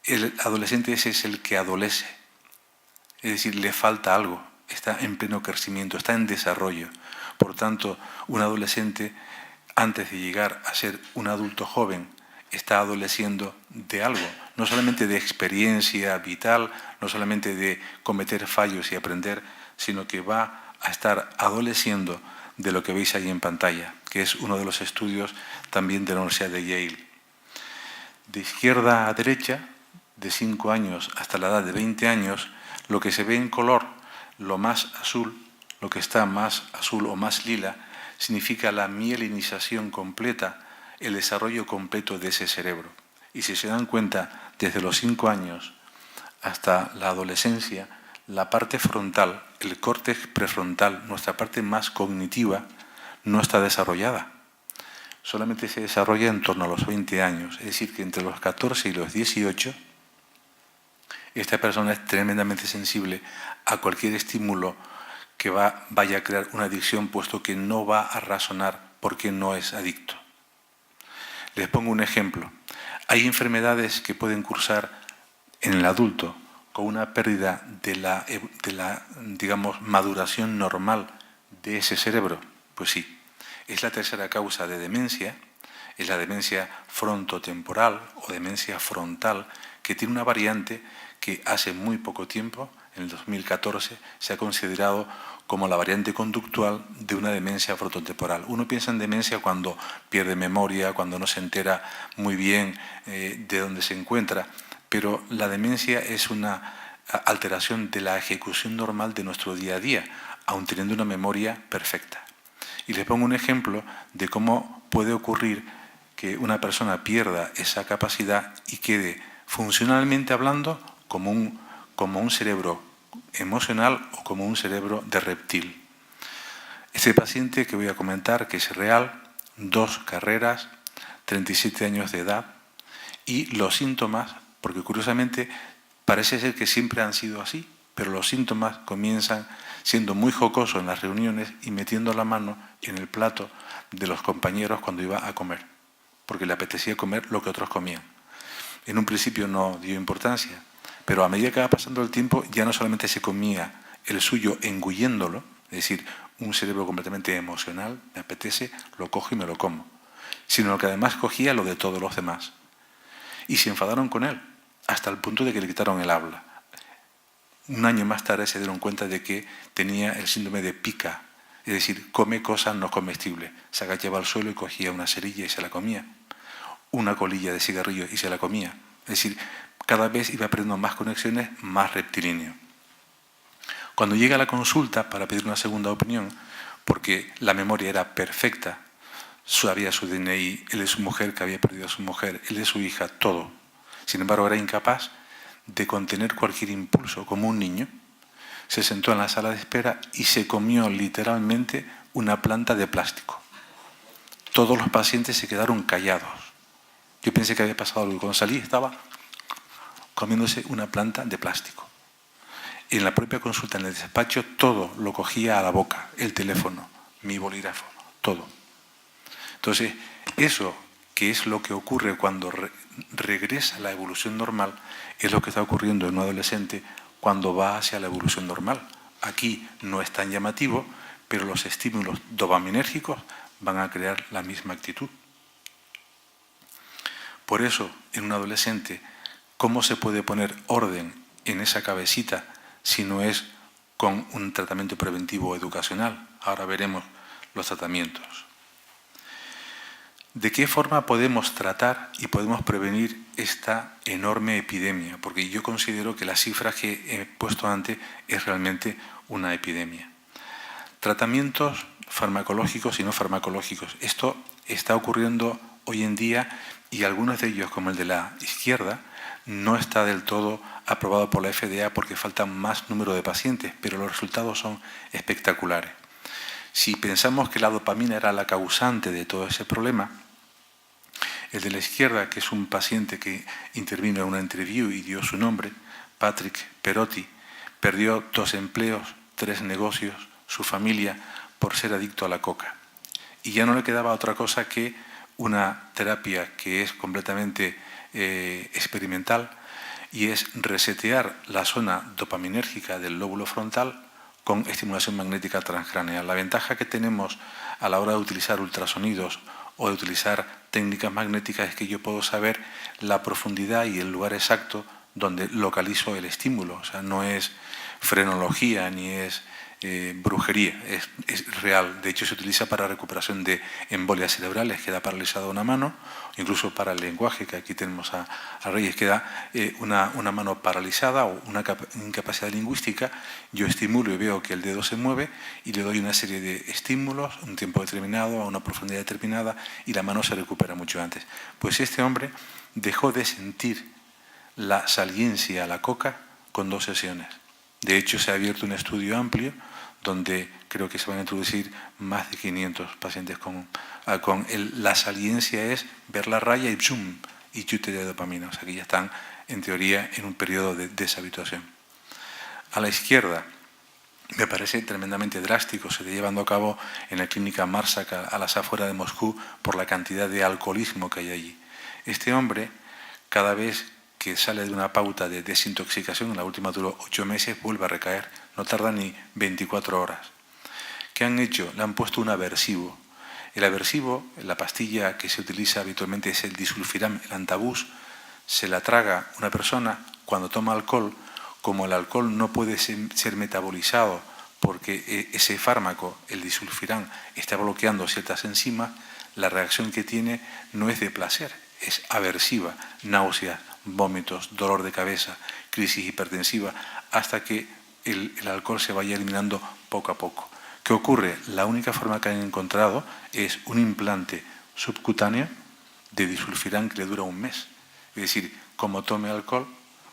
El adolescente ese es el que adolece, es decir, le falta algo, está en pleno crecimiento, está en desarrollo. Por tanto, un adolescente, antes de llegar a ser un adulto joven, está adoleciendo de algo, no solamente de experiencia vital, no solamente de cometer fallos y aprender, sino que va a estar adoleciendo de lo que veis ahí en pantalla, que es uno de los estudios también de la Universidad de Yale. De izquierda a derecha, de 5 años hasta la edad de 20 años, lo que se ve en color, lo más azul, lo que está más azul o más lila, significa la mielinización completa, el desarrollo completo de ese cerebro. Y si se dan cuenta, desde los 5 años hasta la adolescencia, la parte frontal, el córtex prefrontal, nuestra parte más cognitiva, no está desarrollada. Solamente se desarrolla en torno a los 20 años. Es decir, que entre los 14 y los 18, esta persona es tremendamente sensible a cualquier estímulo que vaya a crear una adicción, puesto que no va a razonar por qué no es adicto. Les pongo un ejemplo. Hay enfermedades que pueden cursar en el adulto con una pérdida de la digamos, maduración normal de ese cerebro. Pues sí, es la tercera causa de demencia, es la demencia frontotemporal o demencia frontal, que tiene una variante que hace muy poco tiempo, en el 2014, se ha considerado como la variante conductual de una demencia frontotemporal. Uno piensa en demencia cuando pierde memoria, cuando no se entera muy bien de dónde se encuentra, pero la demencia es una alteración de la ejecución normal de nuestro día a día, aun teniendo una memoria perfecta. Y les pongo un ejemplo de cómo puede ocurrir que una persona pierda esa capacidad y quede funcionalmente hablando como un cerebro emocional o como un cerebro de reptil. Este paciente que voy a comentar, que es real, 2 carreras, 37 años de edad, y los síntomas, porque curiosamente parece ser que siempre han sido así, pero los síntomas comienzan siendo muy jocosos en las reuniones y metiendo la mano en el plato de los compañeros cuando iba a comer, porque le apetecía comer lo que otros comían. En un principio no dio importancia, pero a medida que va pasando el tiempo ya no solamente se comía el suyo engulléndolo, es decir, un cerebro completamente emocional, me apetece, lo cojo y me lo como, sino que además cogía lo de todos los demás. Y se enfadaron con él, hasta el punto de que le quitaron el habla. Un año más tarde se dieron cuenta de que tenía el síndrome de pica, es decir, come cosas no comestibles. Se agachaba al suelo y cogía una cerilla y se la comía, una colilla de cigarrillo y se la comía. Es decir, cada vez iba aprendiendo más conexiones, más rectilíneo. Cuando llega a la consulta para pedir una segunda opinión, porque la memoria era perfecta, sabía su DNI, él es su mujer, que había perdido a su mujer, él es su hija, todo. Sin embargo, era incapaz de contener cualquier impulso, como un niño. Se sentó en la sala de espera y se comió literalmente una planta de plástico. Todos los pacientes se quedaron callados. Yo pensé que había pasado algo. Cuando salí estaba comiéndose una planta de plástico. En la propia consulta, en el despacho, todo lo cogía a la boca, el teléfono, mi bolígrafo, todo. Entonces, eso, que es lo que ocurre cuando regresa la evolución normal, es lo que está ocurriendo en un adolescente cuando va hacia la evolución normal. Aquí no es tan llamativo, pero los estímulos dopaminérgicos van a crear la misma actitud. Por eso, en un adolescente, ¿cómo se puede poner orden en esa cabecita si no es con un tratamiento preventivo educacional? Ahora veremos los tratamientos. ¿De qué forma podemos tratar y podemos prevenir esta enorme epidemia? Porque yo considero que las cifras que he puesto antes es realmente una epidemia. Tratamientos farmacológicos y no farmacológicos. Esto está ocurriendo hoy en día y algunos de ellos, como el de la izquierda, no está del todo aprobado por la FDA porque falta más número de pacientes, pero los resultados son espectaculares. Si pensamos que la dopamina era la causante de todo ese problema, el de la izquierda, que es un paciente que intervino en una entrevista y dio su nombre, Patrick Perotti, perdió 2 empleos, 3 negocios, su familia, por ser adicto a la coca. Y ya no le quedaba otra cosa que una terapia que es completamente experimental y es resetear la zona dopaminérgica del lóbulo frontal con estimulación magnética transcraneal. La ventaja que tenemos a la hora de utilizar ultrasonidos o de utilizar técnicas magnéticas es que yo puedo saber la profundidad y el lugar exacto donde localizo el estímulo. O sea, no es frenología ni es brujería, es real. De hecho, se utiliza para recuperación de embolias cerebrales, queda paralizada una mano, incluso para el lenguaje, que aquí tenemos a Reyes, queda una mano paralizada o una incapacidad lingüística. Yo estimulo y veo que el dedo se mueve y le doy una serie de estímulos, un tiempo determinado, a una profundidad determinada, y la mano se recupera mucho antes. Pues este hombre dejó de sentir la saliencia a la coca con 2 sesiones. De hecho, se ha abierto un estudio amplio donde creo que se van a introducir más de 500 pacientes con la saliencia es ver la raya y ¡zum! Y chute de dopamina. O sea que ya están, en teoría, en un periodo de deshabituación. A la izquierda, me parece tremendamente drástico. Se está llevando a cabo en la clínica Marsak, a las afueras de Moscú, por la cantidad de alcoholismo que hay allí. Este hombre, cada vez que sale de una pauta de desintoxicación, en la última duró 8 meses, vuelve a recaer. No tarda ni 24 horas. ¿Qué han hecho? Le han puesto un aversivo. El aversivo, la pastilla que se utiliza habitualmente es el disulfiram, el antabús. Se la traga una persona cuando toma alcohol. Como el alcohol no puede ser metabolizado porque ese fármaco, el disulfiram, está bloqueando ciertas enzimas, la reacción que tiene no es de placer, es aversiva, náuseas, vómitos, dolor de cabeza, crisis hipertensiva, hasta que el alcohol se vaya eliminando poco a poco. ¿Qué ocurre? La única forma que han encontrado es un implante subcutáneo de disulfiram que le dura un mes. Es decir, como tome alcohol,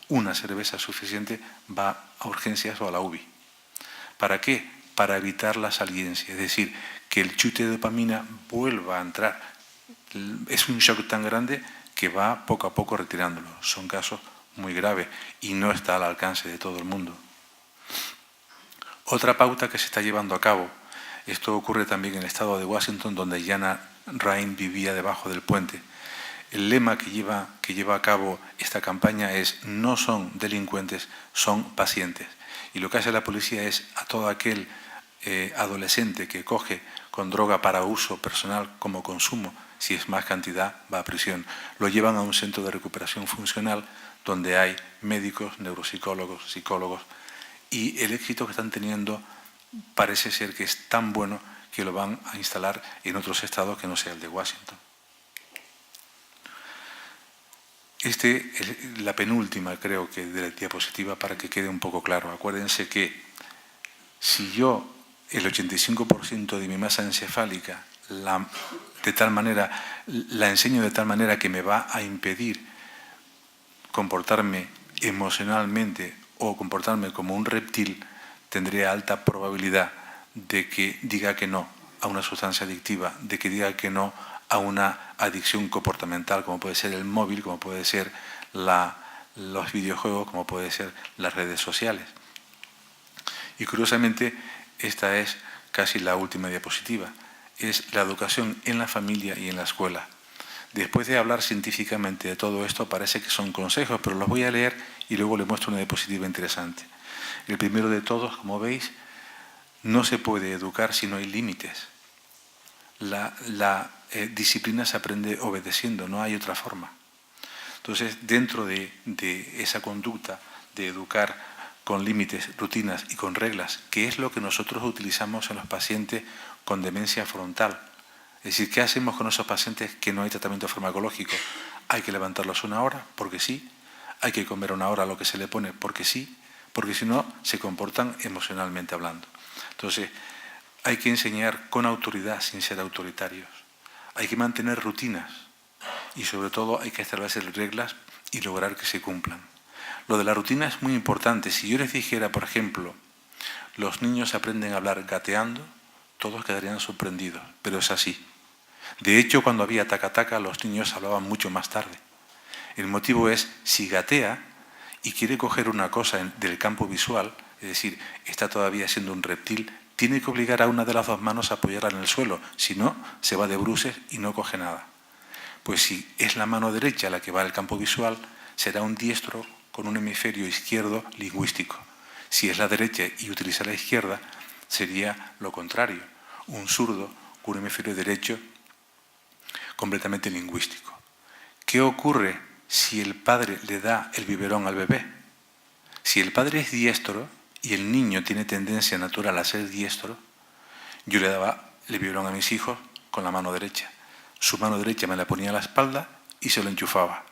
una cerveza suficiente, va a urgencias o a la UBI. ¿Para qué? Para evitar la saliencia, es decir, que el chute de dopamina vuelva a entrar. Es un shock tan grande que va poco a poco retirándolo. Son casos muy graves y no está al alcance de todo el mundo. Otra pauta que se está llevando a cabo, esto ocurre también en el estado de Washington, donde Jana Rain vivía debajo del puente. El lema que lleva a cabo esta campaña es: no son delincuentes, son pacientes. Y lo que hace la policía es a todo aquel adolescente que coge con droga para uso personal como consumo, si es más cantidad, va a prisión. Lo llevan a un centro de recuperación funcional donde hay médicos, neuropsicólogos, psicólogos, y el éxito que están teniendo parece ser que es tan bueno que lo van a instalar en otros estados que no sea el de Washington. La penúltima, creo que, de la diapositiva, para que quede un poco claro. Acuérdense que si yo el 85% de mi masa encefálica la enseño de tal manera que me va a impedir comportarme emocionalmente o comportarme como un reptil, tendré alta probabilidad de que diga que no a una sustancia adictiva, de que diga que no a una adicción comportamental, como puede ser el móvil, como puede ser los videojuegos, como puede ser las redes sociales. Y curiosamente, esta es casi la última diapositiva, es la educación en la familia y en la escuela. Después de hablar científicamente de todo esto, parece que son consejos, pero los voy a leer y luego les muestro una diapositiva interesante. El primero de todos, como veis, no se puede educar si no hay límites. La disciplina se aprende obedeciendo, no hay otra forma. Entonces, dentro de esa conducta de educar con límites, rutinas y con reglas, que es lo que nosotros utilizamos en los pacientes con demencia frontal. Es decir, ¿qué hacemos con esos pacientes que no hay tratamiento farmacológico? Hay que levantarlos 1 hora, porque sí. Hay que comer 1 hora lo que se le pone, porque sí. Porque si no, se comportan emocionalmente hablando. Entonces, hay que enseñar con autoridad, sin ser autoritarios. Hay que mantener rutinas y, sobre todo, hay que establecer reglas y lograr que se cumplan. Lo de la rutina es muy importante. Si yo les dijera, por ejemplo, los niños aprenden a hablar gateando, todos quedarían sorprendidos, pero es así. De hecho, cuando había taca-taca, los niños hablaban mucho más tarde. El motivo es, si gatea y quiere coger una cosa del campo visual, es decir, está todavía siendo un reptil, tiene que obligar a una de las 2 manos a apoyarla en el suelo, si no, se va de bruces y no coge nada. Pues si es la mano derecha la que va al campo visual, será un diestro con un hemisferio izquierdo lingüístico. Si es la derecha y utiliza la izquierda, sería lo contrario, un zurdo con un hemisferio derecho completamente lingüístico. ¿Qué ocurre si el padre le da el biberón al bebé? Si el padre es diestro y el niño tiene tendencia natural a ser diestro, yo le daba el biberón a mis hijos con la mano derecha. Su mano derecha me la ponía a la espalda y se lo enchufaba.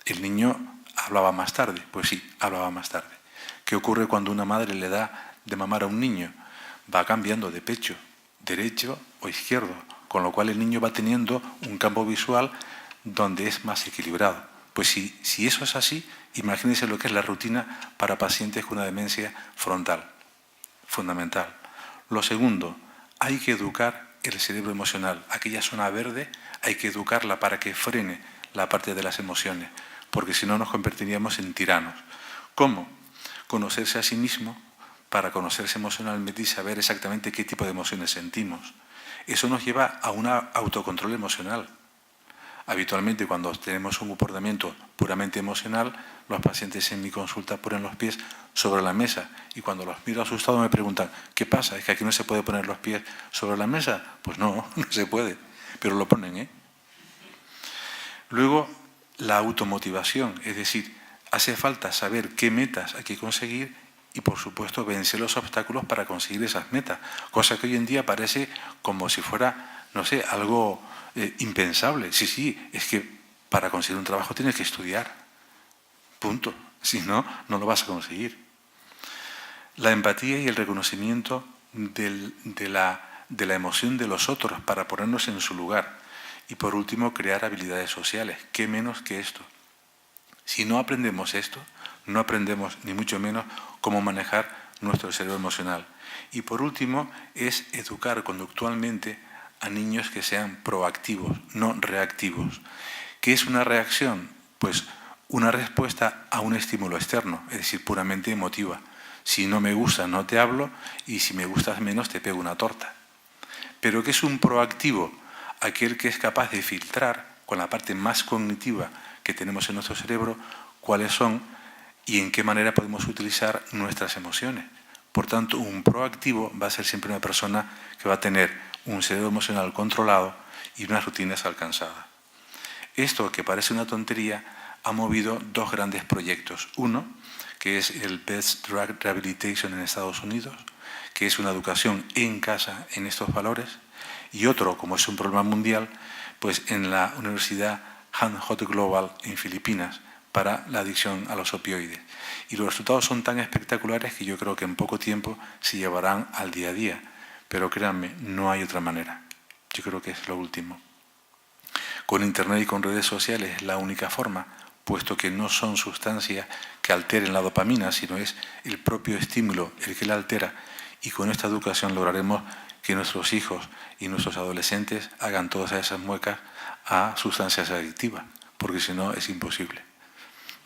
El niño hablaba más tarde, pues sí, hablaba más tarde. ¿Qué ocurre cuando una madre le da de mamar a un niño? Va cambiando de pecho, derecho o izquierdo, con lo cual el niño va teniendo un campo visual donde es más equilibrado. Pues si eso es así, imagínense lo que es la rutina para pacientes con una demencia frontal, fundamental. Lo segundo, hay que educar el cerebro emocional. Aquella zona verde hay que educarla para que frene la parte de las emociones, porque si no nos convertiríamos en tiranos. ¿Cómo? Conocerse a sí mismo, para conocerse emocionalmente y saber exactamente qué tipo de emociones sentimos. Eso nos lleva a un autocontrol emocional. Habitualmente, cuando tenemos un comportamiento puramente emocional, los pacientes en mi consulta ponen los pies sobre la mesa y cuando los miro asustados me preguntan, ¿qué pasa? ¿Es que aquí no se puede poner los pies sobre la mesa? Pues no, no se puede, pero lo ponen, ¿eh? Luego, la automotivación, es decir, hace falta saber qué metas hay que conseguir y, por supuesto, vencer los obstáculos para conseguir esas metas, cosa que hoy en día parece como si fuera, no sé, algo impensable. Sí, es que para conseguir un trabajo tienes que estudiar, punto. Si no, no lo vas a conseguir. La empatía y el reconocimiento de la emoción de los otros para ponernos en su lugar. Y por último, crear habilidades sociales. ¿Qué menos que esto? Si no aprendemos esto, no aprendemos ni mucho menos cómo manejar nuestro cerebro emocional. Y por último, es educar conductualmente a niños que sean proactivos, no reactivos. ¿Qué es una reacción? Pues una respuesta a un estímulo externo, es decir, puramente emotiva. Si no me gusta, no te hablo, y si me gustas menos, te pego una torta. Pero ¿qué es un proactivo? Aquel que es capaz de filtrar con la parte más cognitiva que tenemos en nuestro cerebro cuáles son y en qué manera podemos utilizar nuestras emociones. Por tanto, un proactivo va a ser siempre una persona que va a tener un cerebro emocional controlado y unas rutinas alcanzadas. Esto, que parece una tontería, ha movido dos grandes proyectos. Uno, que es el Best Drug Rehabilitation en Estados Unidos, que es una educación en casa en estos valores, y otro, como es un problema mundial, pues en la Universidad Han Hot Global en Filipinas para la adicción a los opioides. Y los resultados son tan espectaculares que yo creo que en poco tiempo se llevarán al día a día. Pero créanme, no hay otra manera. Yo creo que es lo último. Con Internet y con redes sociales es la única forma, puesto que no son sustancias que alteren la dopamina, sino es el propio estímulo el que la altera. Y con esta educación lograremos que nuestros hijos y nuestros adolescentes hagan todas esas muecas a sustancias adictivas, porque si no es imposible.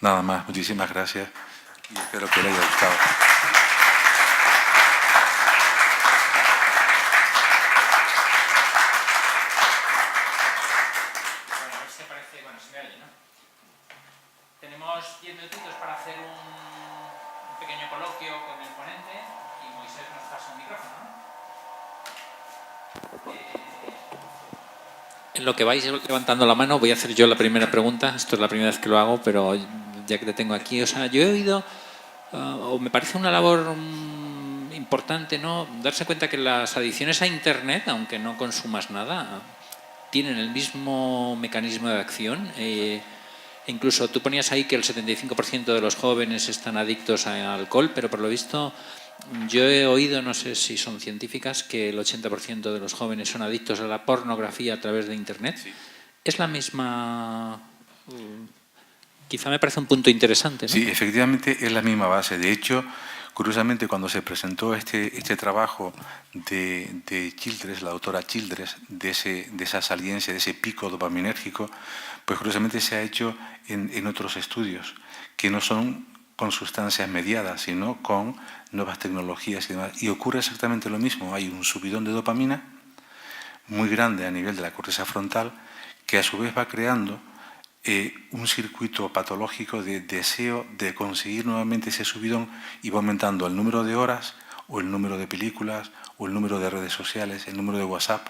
Nada más, muchísimas gracias y espero que les haya gustado. Bueno, a ver si aparece, bueno, se me oye, ¿no? Tenemos 10 minutitos para hacer un pequeño coloquio con el ponente y Moisés nos pasa un micrófono, ¿no? En lo que vais levantando la mano, voy a hacer yo la primera pregunta. Esto es la primera vez que lo hago, pero ya que te tengo aquí, o sea, yo he oído, o me parece una labor importante, ¿no? Darse cuenta que las adicciones a Internet, aunque no consumas nada, tienen el mismo mecanismo de acción. Incluso tú ponías ahí que el 75% de los jóvenes están adictos al alcohol, pero por lo visto yo he oído, no sé si son científicas, que el 80% de los jóvenes son adictos a la pornografía a través de Internet. Sí. Es la misma... Quizá me parece un punto interesante, ¿no? Sí, efectivamente es la misma base. De hecho, curiosamente, cuando se presentó este trabajo de Childress, la doctora Childress, de esa saliencia, de ese pico dopaminérgico, pues curiosamente se ha hecho en otros estudios, que no son con sustancias mediadas, sino con nuevas tecnologías y demás. Y ocurre exactamente lo mismo. Hay un subidón de dopamina muy grande a nivel de la corteza frontal, que a su vez va creando un circuito patológico de deseo de conseguir nuevamente ese subidón y va aumentando el número de horas o el número de películas o el número de redes sociales, el número de WhatsApp.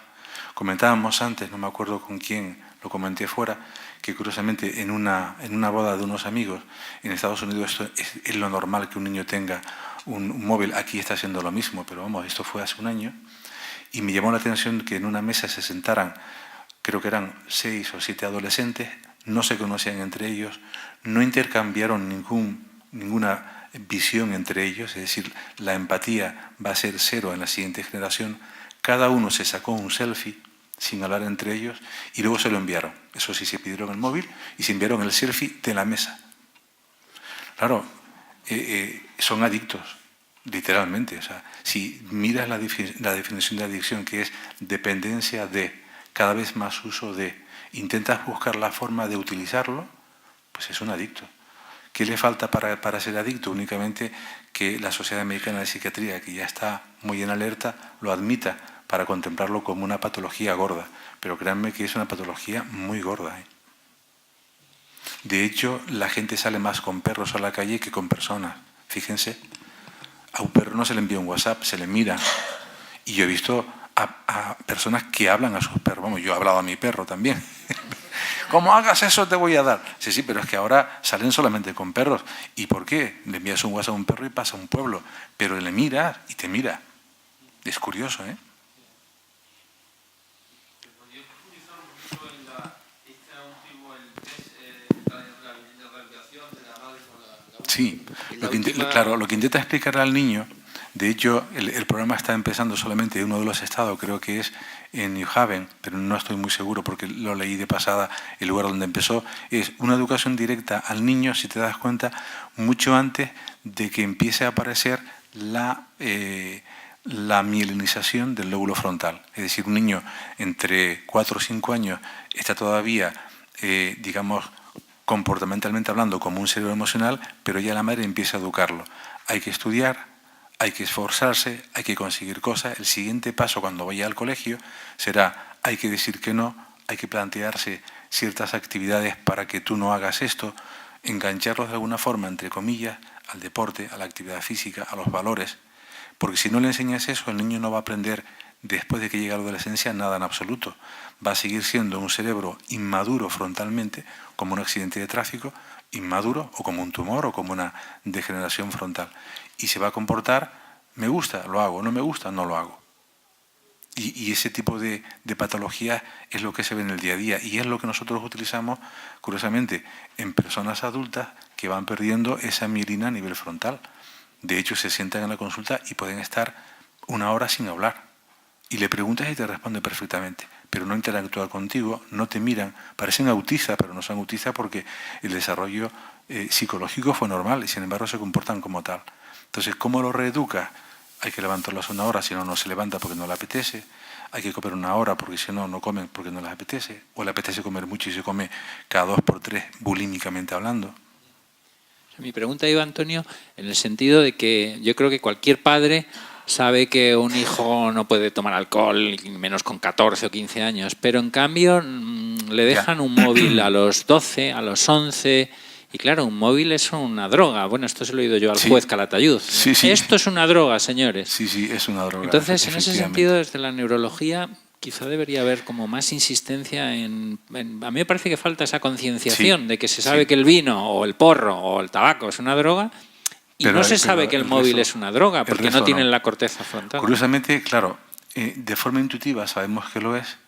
Comentábamos antes, no me acuerdo con quién lo comenté fuera, que curiosamente en una boda de unos amigos en Estados Unidos esto es lo normal que un niño tenga un móvil. Aquí está haciendo lo mismo, pero vamos, esto fue hace un año y me llamó la atención que en una mesa se sentaran, creo que eran 6 o 7 adolescentes, no se conocían entre ellos, no intercambiaron ninguna visión entre ellos, es decir, la empatía va a ser cero en la siguiente generación. Cada uno se sacó un selfie sin hablar entre ellos y luego se lo enviaron. Eso sí, se pidieron el móvil y se enviaron el selfie de la mesa. Claro, son adictos, literalmente. O sea, si miras la definición de adicción, que es dependencia de, cada vez más uso de, intentas buscar la forma de utilizarlo, pues es un adicto. ¿Qué le falta para ser adicto? Únicamente que la Sociedad Americana de Psiquiatría, que ya está muy en alerta, lo admita para contemplarlo como una patología gorda. Pero créanme que es una patología muy gorda, ¿eh? De hecho, la gente sale más con perros a la calle que con personas. Fíjense, a un perro no se le envía un WhatsApp, se le mira. Y yo he visto a personas que hablan a sus perros. Vamos, yo he hablado a mi perro también. Como hagas eso te voy a dar. Sí, pero es que ahora salen solamente con perros. ¿Y por qué? Le envías un WhatsApp a un perro y pasa a un pueblo. Pero le miras y te mira. Es curioso, ¿eh? Sí, lo que intenta explicar al niño, de hecho, el programa está empezando solamente en uno de los estados, creo que es en New Haven, pero no estoy muy seguro porque lo leí de pasada, el lugar donde empezó, es una educación directa al niño, si te das cuenta, mucho antes de que empiece a aparecer la mielinización del lóbulo frontal. Es decir, un niño entre 4 o 5 años está todavía, digamos, comportamentalmente hablando, como un cerebro emocional, pero ya la madre empieza a educarlo. Hay que estudiar, hay que esforzarse, hay que conseguir cosas. El siguiente paso cuando vaya al colegio será, hay que decir que no, hay que plantearse ciertas actividades para que tú no hagas esto, engancharlos de alguna forma, entre comillas, al deporte, a la actividad física, a los valores. Porque si no le enseñas eso, el niño no va a aprender, después de que llegue a la adolescencia, nada en absoluto. Va a seguir siendo un cerebro inmaduro frontalmente, como un accidente de tráfico, inmaduro, o como un tumor, o como una degeneración frontal. Y se va a comportar, me gusta, lo hago, no me gusta, no lo hago. Y ese tipo de patología es lo que se ve en el día a día, y es lo que nosotros utilizamos, curiosamente, en personas adultas que van perdiendo esa mielina a nivel frontal. De hecho, se sientan en la consulta y pueden estar 1 hora sin hablar. Y le preguntas y te responde perfectamente, pero no interactúa contigo, no te miran, parecen autistas, pero no son autistas porque el desarrollo psicológico fue normal y sin embargo se comportan como tal. Entonces, ¿cómo lo reeducas? Hay que levantarlos 1 hora, si no, no se levanta porque no le apetece. Hay que comer 1 hora porque si no, no comen porque no les apetece. O le apetece comer mucho y se come cada 2 por 3, bulímicamente hablando. Mi pregunta iba, Antonio, en el sentido de que yo creo que cualquier padre sabe que un hijo no puede tomar alcohol, menos con 14 o 15 años, pero en cambio le dejan un móvil a los 12, a los 11, y claro, un móvil es una droga. Bueno, esto se lo he oído yo al juez Calatayud. Sí, sí. Esto es una droga, señores. Sí, es una droga. Entonces, en ese sentido, desde la neurología, quizá debería haber como más insistencia en a mí me parece que falta esa concienciación de que se sabe que el vino o el porro o el tabaco es una droga y no se sabe que el móvil es una droga porque no tienen la corteza frontal. Curiosamente, claro, de forma intuitiva sabemos que lo es.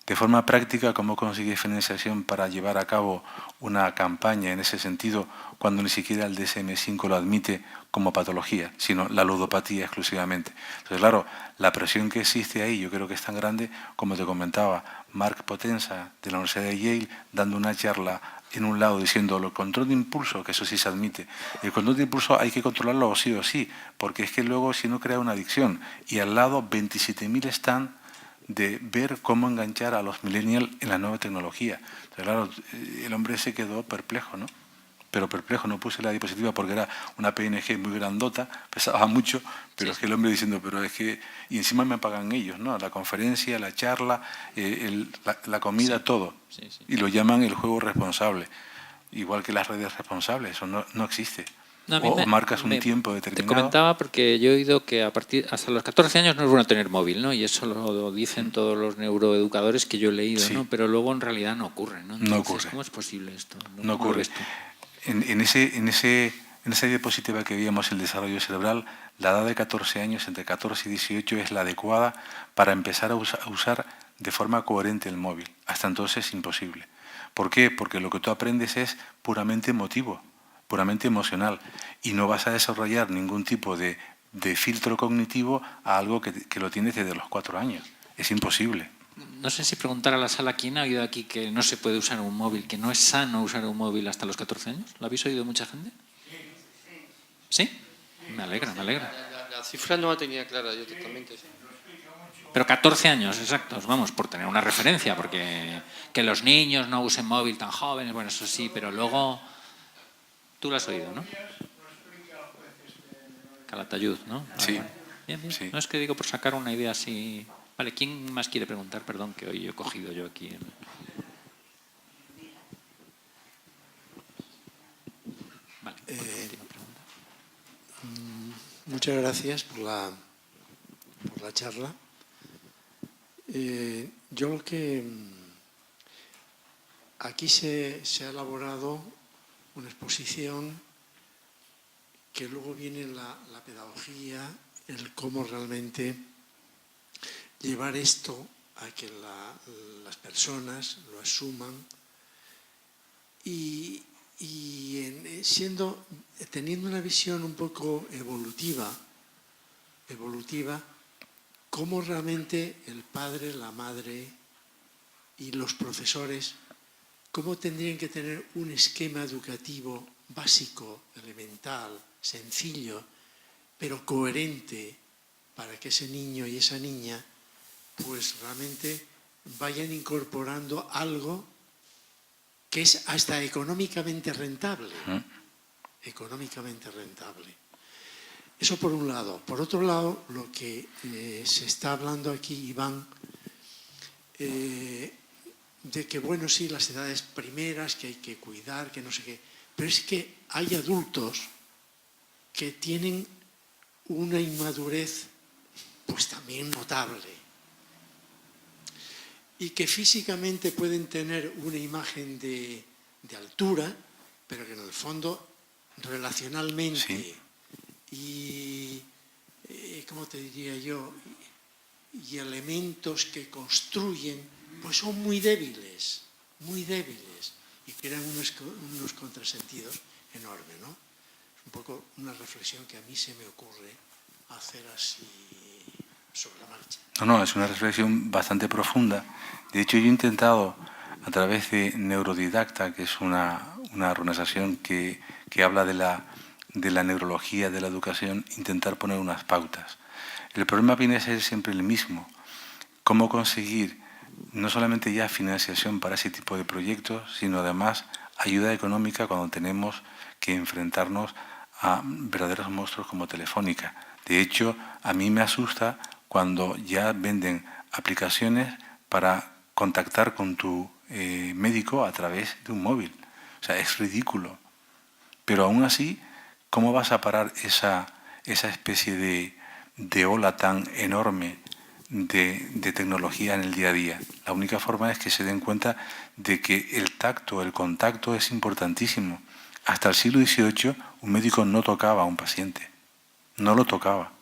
De forma práctica, ¿cómo consigue financiación para llevar a cabo una campaña en ese sentido cuando ni siquiera el DSM-5 lo admite como patología, sino la ludopatía exclusivamente? Entonces, claro, la presión que existe ahí yo creo que es tan grande, como te comentaba, Mark Potenza de la Universidad de Yale dando una charla en un lado diciendo el control de impulso, que eso sí se admite. El control de impulso hay que controlarlo sí o sí, porque es que luego si no crea una adicción. Y al lado 27.000 están de ver cómo enganchar a los millennials en la nueva tecnología. Entonces, claro, el hombre se quedó perplejo, ¿no? Pero perplejo, no puse la diapositiva porque era una PNG muy grandota, pesaba mucho, pero es que el hombre diciendo, pero es que... Y encima me pagan ellos, ¿no? La conferencia, la charla, la comida, todo. Sí. Y lo llaman el juego responsable. Igual que las redes responsables, eso no existe. No, o marcas un tiempo determinado. Te comentaba porque yo he oído que hasta los 14 años no es bueno tener móvil, ¿no? Y eso lo dicen todos los neuroeducadores que yo he leído, ¿no? Pero luego en realidad no ocurre, ¿no? Entonces, no ocurre. ¿cómo es posible esto? No ocurre. En esa diapositiva que veíamos el desarrollo cerebral, la edad de 14 años, entre 14 y 18, es la adecuada para empezar a usar de forma coherente el móvil. Hasta entonces es imposible. ¿Por qué? Porque lo que tú aprendes es puramente emotivo, puramente emocional, y no vas a desarrollar ningún tipo de filtro cognitivo a algo que lo tienes desde los 4 años. Es imposible. No sé si preguntar a la sala quién ha oído aquí que no se puede usar un móvil, que no es sano usar un móvil hasta los 14 años. ¿Lo habéis oído mucha gente? ¿Sí? Me alegra. La cifra no la tenía clara yo totalmente. Pero 14 años, exactos, vamos, por tener una referencia, porque que los niños no usen móvil tan jóvenes, bueno, eso sí, pero luego... Tú lo has oído, ¿no? Calatayud, ¿no? Sí. Bien, bien. Sí. No es que digo por sacar una idea así... Vale, ¿quién más quiere preguntar? Perdón, que hoy he cogido yo aquí... Vale, última pregunta. Muchas gracias por la charla. Yo lo que... Aquí se ha elaborado una exposición que luego viene la pedagogía, el cómo realmente llevar esto a que las personas lo asuman y teniendo una visión un poco evolutiva, cómo realmente el padre, la madre y los profesores, cómo tendrían que tener un esquema educativo básico, elemental, sencillo, pero coherente para que ese niño y esa niña pues realmente vayan incorporando algo que es hasta económicamente rentable. Económicamente rentable. Eso por un lado. Por otro lado, lo que se está hablando aquí, Iván, de que, bueno, sí, las edades primeras, que hay que cuidar, que no sé qué, pero es que hay adultos que tienen una inmadurez pues también notable y que físicamente pueden tener una imagen de altura, pero que en el fondo relacionalmente y ¿cómo te diría yo? Y elementos que construyen pues son muy débiles y crean unos contrasentidos enormes, ¿no? Es un poco una reflexión que a mí se me ocurre hacer así sobre la marcha. No, es una reflexión bastante profunda. De hecho, yo he intentado, a través de Neurodidacta, que es una organización que habla de la neurología, de la educación, intentar poner unas pautas. El problema viene a ser siempre el mismo. Cómo conseguir no solamente ya financiación para ese tipo de proyectos, sino además ayuda económica cuando tenemos que enfrentarnos a verdaderos monstruos como Telefónica. De hecho, a mí me asusta cuando ya venden aplicaciones para contactar con tu médico a través de un móvil. O sea, es ridículo. Pero aún así, ¿cómo vas a parar esa especie de ola tan enorme de tecnología en el día a día? La única forma es que se den cuenta de que el tacto, el contacto es importantísimo. Hasta el siglo XVIII un médico no tocaba a un paciente, no lo tocaba.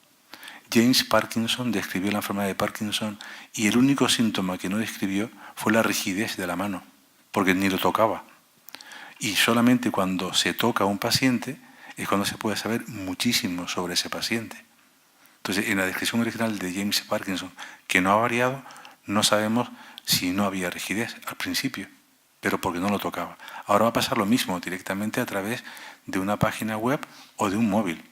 James Parkinson describió la enfermedad de Parkinson y el único síntoma que no describió fue la rigidez de la mano, porque ni lo tocaba. Y solamente cuando se toca a un paciente es cuando se puede saber muchísimo sobre ese paciente. Entonces, en la descripción original de James Parkinson, que no ha variado, no sabemos si no había rigidez al principio, pero porque no lo tocaba. Ahora va a pasar lo mismo directamente a través de una página web o de un móvil.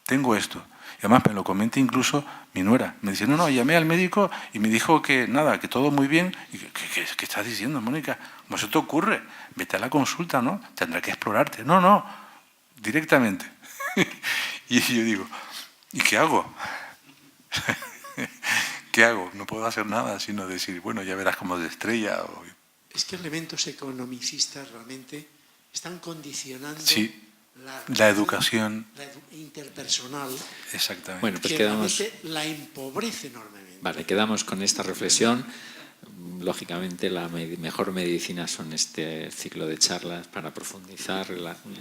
Tengo esto. Y además me lo comenta incluso mi nuera. Me dice, no, llamé al médico y me dijo que nada, que todo muy bien. Y, ¿qué estás diciendo, Mónica? ¿Cómo se te ocurre? Vete a la consulta, ¿no? Tendrá que explorarte. No, directamente. Y yo digo, ¿y qué hago? ¿Qué hago? No puedo hacer nada, sino decir, bueno, ya verás cómo de estrella. Es que elementos economicistas realmente están condicionando la educación interpersonal. Exactamente. Bueno, pues que quedamos... realmente la empobrece enormemente. Vale, quedamos con esta reflexión. Lógicamente, la mejor medicina son este ciclo de charlas para profundizar,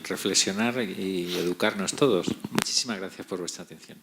reflexionar y educarnos todos. Muchísimas gracias por vuestra atención.